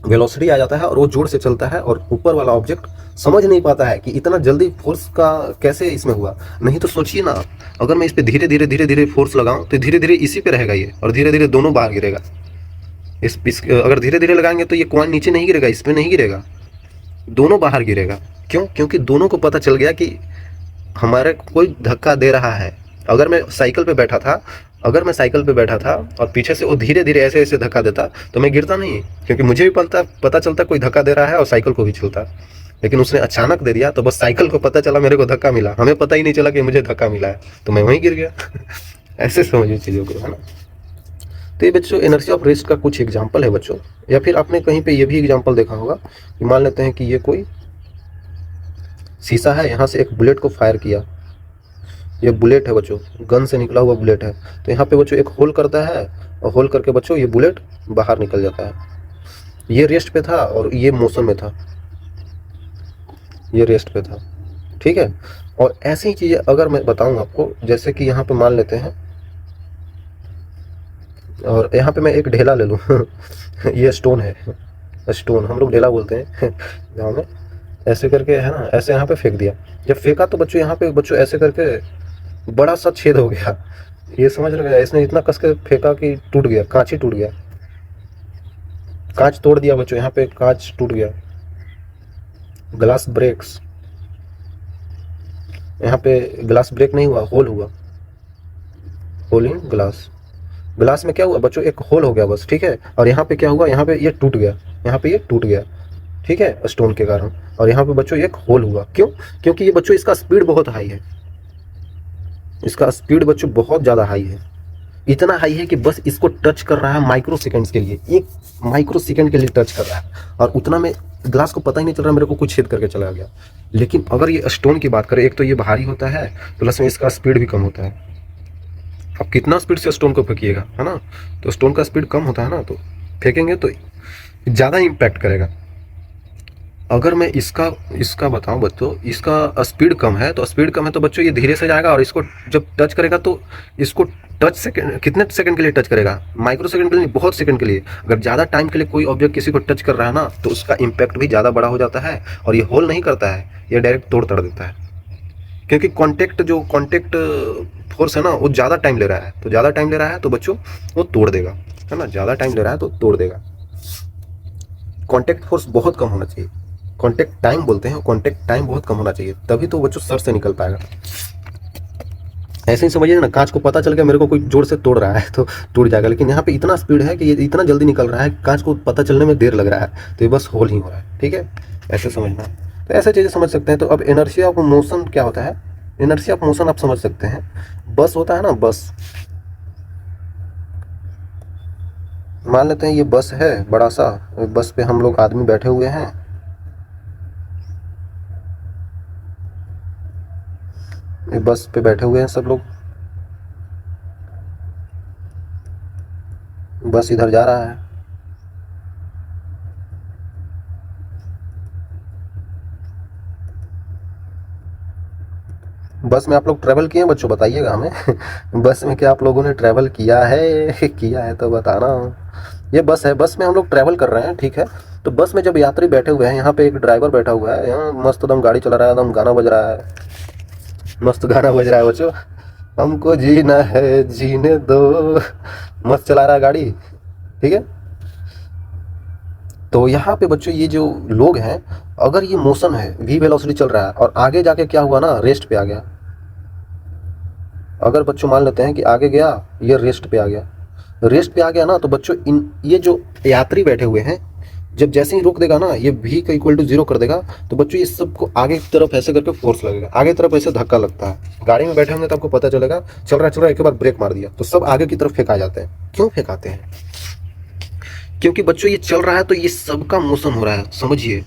वेलोसिटी आ जाता है और वो जोर से चलता है और ऊपर वाला ऑब्जेक्ट समझ नहीं पाता है कि इतना जल्दी फोर्स का कैसे इसमें हुआ। नहीं तो सोचिए ना, अगर मैं इस पर धीरे धीरे धीरे धीरे फोर्स लगाऊं तो धीरे धीरे इसी पे रहेगा ये और धीरे धीरे दोनों बाहर गिरेगा। अगर धीरे धीरे लगाएंगे तो ये कॉइन नीचे नहीं गिरेगा, इस पर नहीं गिरेगा, दोनों बाहर गिरेगा। क्यों? क्योंकि दोनों को पता चल गया कि हमारे कोई धक्का दे रहा है। अगर मैं साइकिल पे बैठा था, अगर मैं साइकिल पे बैठा था और पीछे से वो धीरे धीरे ऐसे ऐसे धक्का देता तो मैं गिरता नहीं, क्योंकि मुझे भी पता चलता कोई धक्का दे रहा है और साइकिल को भी चलता। लेकिन उसने अचानक दे दिया तो बस साइकिल को पता चला मेरे को धक्का मिला, हमें पता ही नहीं चला कि मुझे धक्का मिला है, तो मैं वहीं गिर गया ऐसे समझिए चीज़ों को, है ना। तो ये बच्चों इनर्शिया ऑफ रेस्ट का कुछ एग्जाम्पल है बच्चों। या फिर आपने कहीं पे ये भी एग्जाम्पल देखा होगा कि मान लेते हैं कि ये कोई शीशा है, यहाँ से एक बुलेट को फायर किया, ये बुलेट है बच्चों, गन से निकला हुआ बुलेट है, तो यहाँ पे बच्चों एक होल करता है और होल करके बच्चों ये बुलेट बाहर निकल जाता है। ये रेस्ट पे था और ये मोशन में था, ये रेस्ट पे था, ठीक है। और ऐसी चीज़ें अगर मैं बताऊं आपको, जैसे कि यहाँ पे मान लेते हैं, और यहाँ पे मैं एक ढेला ले लूँ ये स्टोन है, स्टोन हम लोग ढेला बोलते हैं गाँव में, ऐसे करके है ना, ऐसे यहाँ पे फेंक दिया। जब फेंका तो बच्चों यहाँ पे बच्चों ऐसे करके बड़ा सा छेद हो गया, ये समझ रहे हैं, इसने इतना कस के फेंका कि टूट गया, कांच ही टूट गया, कांच तोड़ दिया बच्चों, यहाँ पे कांच टूट गया, ग्लास ब्रेक्स, यहाँ पे ग्लास ब्रेक नहीं हुआ, होल हुआ, होल इन ग्लास, ग्लास में क्या हुआ बच्चों, एक होल हो गया बस, ठीक है। और यहाँ पे क्या हुआ, यहाँ पे ये टूट गया, यहाँ पे ये टूट गया, ठीक है, स्टोन के कारण। और यहाँ पे बच्चों एक होल हुआ, क्यों? क्योंकि ये बच्चों इसका स्पीड बहुत हाई है, इसका स्पीड बच्चों बहुत ज़्यादा हाई है, इतना हाई है कि बस इसको टच कर रहा है माइक्रो सेकेंड्स के लिए, एक माइक्रो सेकेंड के लिए टच कर रहा है, और उतना में ग्लास को पता ही नहीं चल रहा मेरे को कुछ छेद करके चला गया। लेकिन अगर ये स्टोन की बात करें, एक तो ये भारी होता है, प्लस में इसका स्पीड भी कम होता है। अब कितना स्पीड से स्टोन को फेंकिएगा, है ना, तो स्टोन का स्पीड कम होता है ना, तो फेंकेंगे तो ज़्यादा इम्पैक्ट करेगा। अगर मैं इसका बताऊं बच्चों, इसका स्पीड कम है, तो स्पीड कम है तो बच्चों ये धीरे से जाएगा, और इसको जब टच करेगा तो इसको टच सेकंड, कितने सेकंड के लिए टच करेगा, माइक्रो सेकंड के लिए, बहुत सेकंड के लिए। अगर ज़्यादा टाइम के लिए कोई ऑब्जेक्ट किसी को टच कर रहा है ना, तो उसका इम्पैक्ट भी ज़्यादा बड़ा हो जाता है, और ये होल नहीं करता है, ये डायरेक्ट तोड़ देता है। क्योंकि कॉन्टेक्ट फोर्स है ना, वो ज़्यादा टाइम ले रहा है, तो ज़्यादा टाइम ले रहा है तो बच्चों वो तोड़ देगा, है ना, ज़्यादा टाइम ले रहा है तो तोड़ देगा। कॉन्टेक्ट फोर्स बहुत कम होना चाहिए, कॉन्टेक्ट टाइम बोलते हैं, कॉन्टेक्ट टाइम बहुत कम होना चाहिए, तभी तो बच्चों सर से निकल पाएगा। ऐसे ही समझिए ना, कांच को पता चल गया मेरे को कोई जोर से तोड़ रहा है तो टूट जाएगा, लेकिन यहाँ पे इतना स्पीड है कि ये इतना जल्दी निकल रहा है, कांच को पता चलने में देर लग रहा है, तो ये बस होल ही हो रहा है, ठीक है, ऐसे समझना। तो ऐसे चीज़ें समझ सकते हैं। तो अब इनर्शिया ऑफ मोशन क्या होता है, इनर्शिया ऑफ मोशन आप समझ सकते हैं, बस होता है ना, बस मान लेते हैं ये बस है बड़ा सा, बस पे हम लोग आदमी बैठे हुए हैं, ये बस पे बैठे हुए हैं सब लोग, बस इधर जा रहा है, बस में आप लोग ट्रैवल किए हैं बच्चों, बताइएगा हमें बस में क्या आप लोगों ने ट्रैवल किया है किया है तो बताना। ये बस है, बस में हम लोग ट्रैवल कर रहे हैं, ठीक है। तो बस में जब यात्री बैठे हुए हैं, यहाँ पे एक ड्राइवर बैठा हुआ है, यहाँ मस्त दम गाड़ी चला रहा है, एकदम गाना बज रहा है, मस्त गाना बज रहा है बच्चों, हमको जीना है जीने दो, मस्त चला रहा है गाड़ी, ठीक है। तो यहाँ पे बच्चों ये जो लोग हैं, अगर ये मोशन है, वी वेलोसिटी चल रहा है और आगे जाके क्या हुआ ना, रेस्ट पे आ गया। अगर बच्चों मान लेते हैं कि आगे गया, ये रेस्ट पे आ गया, रेस्ट पे आ गया ना, तो बच्चों इन ये जो यात्री बैठे हुए हैं, जब जैसे ही रोक देगा ना, ये v का इक्वल टू 0 कर देगा, तो बच्चों ये सबको आगे की तरफ ऐसे करके फोर्स लगेगा, आगे की तरफ ऐसे धक्का लगता है। गाड़ी में बैठे होंगे तो आपको पता चलेगा, चल रहा है, एक बार ब्रेक मार दिया तो सब आगे की तरफ फेंका जाते हैं। क्यों फेंकाते हैं? क्योंकि बच्चों ये चल रहा है तो ये सबका मोशन हो रहा है, समझिए।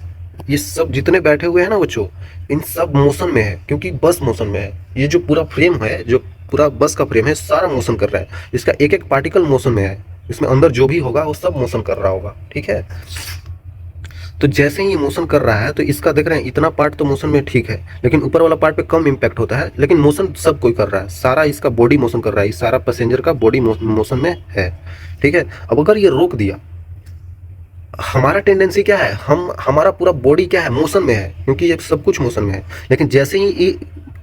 ये सब जितने बैठे हुए हैं ना बच्चों, इन सब मोशन में है, क्योंकि बस मोशन में है। ये जो पूरा फ्रेम है, जो पूरा बस का फ्रेम है, सारा मोशन कर रहा है। इसका एक एक पार्टिकल मोशन में है, इसमें अंदर जो भी होगा वो सब मोशन कर रहा होगा, ठीक है। तो जैसे ही ये मोशन कर रहा है तो इसका देख रहे हैं, इतना पार्ट तो मोशन में ठीक है, लेकिन ऊपर वाला पार्ट पे कम इम्पैक्ट होता है, लेकिन मोशन सब कोई कर रहा है, सारा इसका बॉडी मोशन कर रहा है, सारा पैसेंजर का बॉडी मोशन में है, ठीक है। अब अगर ये रोक दिया, हमारा टेंडेंसी क्या है, हमारा पूरा बॉडी क्या है, मोशन में है, क्योंकि ये सब कुछ मोशन में है। लेकिन जैसे ही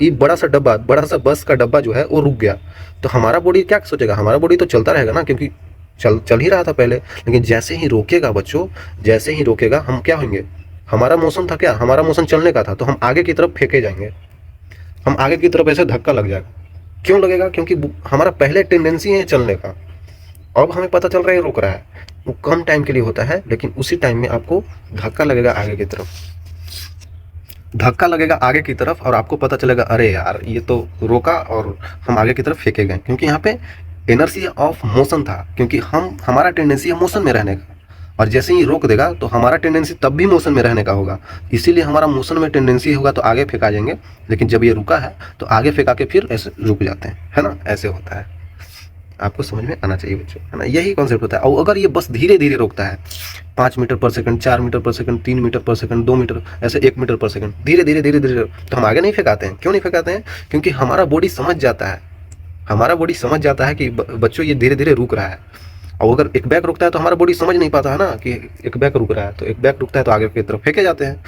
ये बड़ा सा बस का डब्बा जो है वो रुक गया, तो हमारा बॉडी क्या सोचेगा, हमारा बॉडी तो चलता रहेगा ना, क्योंकि चल ही रहा था पहले। लेकिन जैसे ही रोकेगा बच्चों, जैसे ही रोकेगा, हम क्या होंगे, हमारा मोशन था क्या, हमारा मोशन चलने का था, तो हम आगे की तरफ फेंके जाएंगे, हम आगे की तरफ ऐसे धक्का लग जाएगा। क्यों लगेगा? क्योंकि हमारा पहले टेंडेंसी है चलने का। अब हमें पता चल रहा है रोक रहा है, वो कम टाइम के लिए होता है, लेकिन उसी टाइम में आपको धक्का लगेगा आगे की तरफ, धक्का लगेगा आगे की तरफ, और आपको पता चलेगा अरे यार ये तो रोका और हम आगे की तरफ फेंके गए, क्योंकि यहाँ पे इनर्शिया ऑफ मोशन था, क्योंकि हमारा टेंडेंसी है मोशन में रहने का, और जैसे ही रोक देगा तो हमारा टेंडेंसी तब भी मोशन में रहने का होगा, इसीलिए हमारा मोशन में टेंडेंसी होगा तो आगे फेंका जाएंगे। लेकिन जब ये रुका है तो आगे फेंका के फिर ऐसे रुक जाते हैं, है ना, ऐसे होता है। आपको समझ में आना चाहिए बच्चों, है ना, यही कॉन्सेप्ट होता है। और अगर ये बस धीरे धीरे रोकता है, 5 मीटर पर सेकंड, 4 मीटर पर सेकंड, 3 मीटर पर सेकंड, 2 मीटर, ऐसे 1 मीटर पर सेकंड, धीरे धीरे, तो हम आगे नहीं फेंकाते हैं। क्यों नहीं फेंकाते हैं? क्योंकि हमारा बॉडी समझ जाता है, हमारा बॉडी समझ जाता है कि बच्चों ये धीरे धीरे रुक रहा है। और अगर एक बैक रुकता है तो हमारा बॉडी समझ नहीं पाता है ना कि एक बैक रुक रहा है, तो एक बैक रुकता है तो आगे की तरफ फेंके जाते हैं।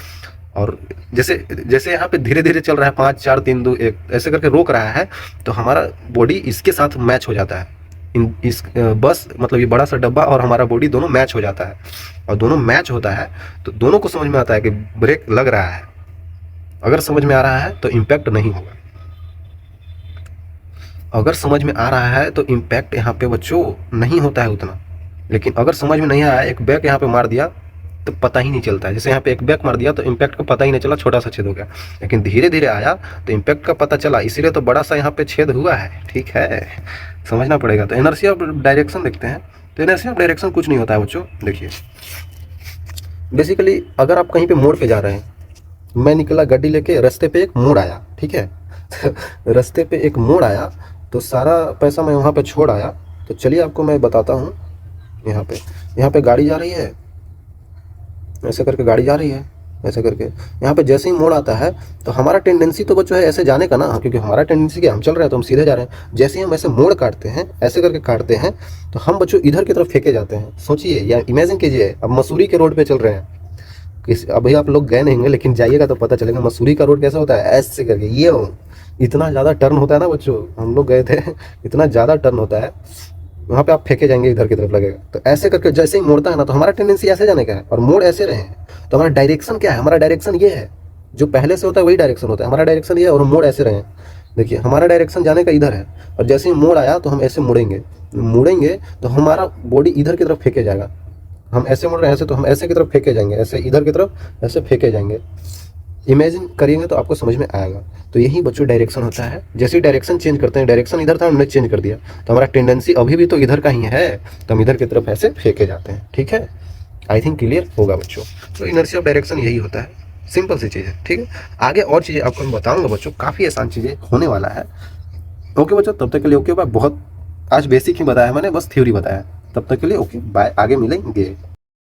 और जैसे यहाँ पे धीरे धीरे चल रहा है, 5 4 3 2 1 ऐसे करके रोक रहा है, तो हमारा बॉडी इसके साथ मैच हो जाता है। इस बस मतलब ये बड़ा सा डब्बा और हमारा बॉडी दोनों मैच हो जाता है, और दोनों मैच होता है तो दोनों को समझ में आता है कि ब्रेक लग रहा है। अगर समझ में आ रहा है तो इम्पैक्ट नहीं होगा, अगर समझ में आ रहा है तो इम्पैक्ट यहाँ पे बच्चों नहीं होता है उतना। लेकिन अगर समझ में नहीं आया, एक बैक यहाँ पे मार दिया तो पता ही नहीं चलता है। जैसे यहाँ पे एक बैक मार दिया तो इम्पैक्ट का पता ही नहीं चला, छोटा सा छेद हो गया। लेकिन धीरे धीरे आया तो इम्पैक्ट का पता चला, इसीलिए तो बड़ा सा यहाँ पे छेद हुआ है, ठीक है, समझना पड़ेगा। तो इनर्शिया ऑफ डायरेक्शन देखते हैं। तो इनर्शिया ऑफ डायरेक्शन कुछ नहीं होता है बच्चों, देखिए बेसिकली अगर आप कहीं पे मोड़ पे जा रहे हैं, मैं निकला गाड़ी लेके, रास्ते पे एक मोड़ आया, ठीक है रास्ते पे एक मोड़ आया तो सारा पैसा मैं वहाँ पे छोड़ आया। तो चलिए आपको मैं बताता हूँ, यहाँ पे गाड़ी जा रही है, ऐसे करके गाड़ी जा रही है, ऐसे करके यहाँ पे जैसे ही मोड़ आता है तो हमारा टेंडेंसी तो बच्चों है ऐसे जाने का ना, क्योंकि हमारा टेंडेंसी क्या, हम चल रहे हैं तो हम सीधे जा रहे हैं। जैसे ही हम ऐसे मोड़ काटते हैं, ऐसे करके काटते हैं, तो हम बच्चों इधर की तरफ फेंके जाते हैं। सोचिए या इमेजिन कीजिए, अब मसूरी के रोड पे चल रहे हैं, अभी आप लोग गए नहीं होंगे लेकिन जाइएगा तो पता चलेगा मसूरी का रोड कैसा होता है, ऐसे करके ये इतना ज़्यादा टर्न होता है ना बच्चों, हम लोग गए थे, इतना ज़्यादा टर्न होता है, वहाँ पे आप फेंके जाएंगे, इधर की तरफ लगेगा। तो ऐसे करके जैसे ही मोड़ता है ना, तो हमारा टेंडेंसी ऐसे जाने का है, और मोड़ ऐसे रहे हैं, तो हमारा डायरेक्शन क्या है, हमारा डायरेक्शन ये है, जो पहले से होता है वही डायरेक्शन होता है, हमारा डायरेक्शन ये है, और मोड़ ऐसे रहे हैं। देखिए हमारा डायरेक्शन जाने का इधर है, और जैसे ही मोड़ आया तो हम ऐसे मुड़ेंगे तो हमारा बॉडी इधर की तरफ फेंके जाएगा। हम ऐसे मुड़ रहे हैं ऐसे, तो हम ऐसे की तरफ फेंके जाएंगे, ऐसे इधर की तरफ ऐसे फेंके जाएंगे। इमेजिन करेंगे तो आपको समझ में आएगा। तो यही बच्चों डायरेक्शन होता है। जैसे ही डायरेक्शन चेंज करते हैं, डायरेक्शन इधर था हमने चेंज कर दिया, तो हमारा टेंडेंसी अभी भी तो इधर का ही है, तो हम इधर की तरफ ऐसे फेंके जाते हैं, ठीक है। आई थिंक क्लियर होगा बच्चों। तो इनर्शिया ऑफ डायरेक्शन यही होता है, सिंपल सी चीज़ है, ठीक है। आगे और चीज़ें आपको मैं बताऊँगा बच्चों, काफ़ी आसान चीज़ें होने वाला है। ओके बच्चों, तब तक के लिए ओके बाय। बहुत आज बेसिक ही बताया मैंने, बस थ्योरी बताया। तब तक के लिए ओके बाय, आगे मिलेंगे।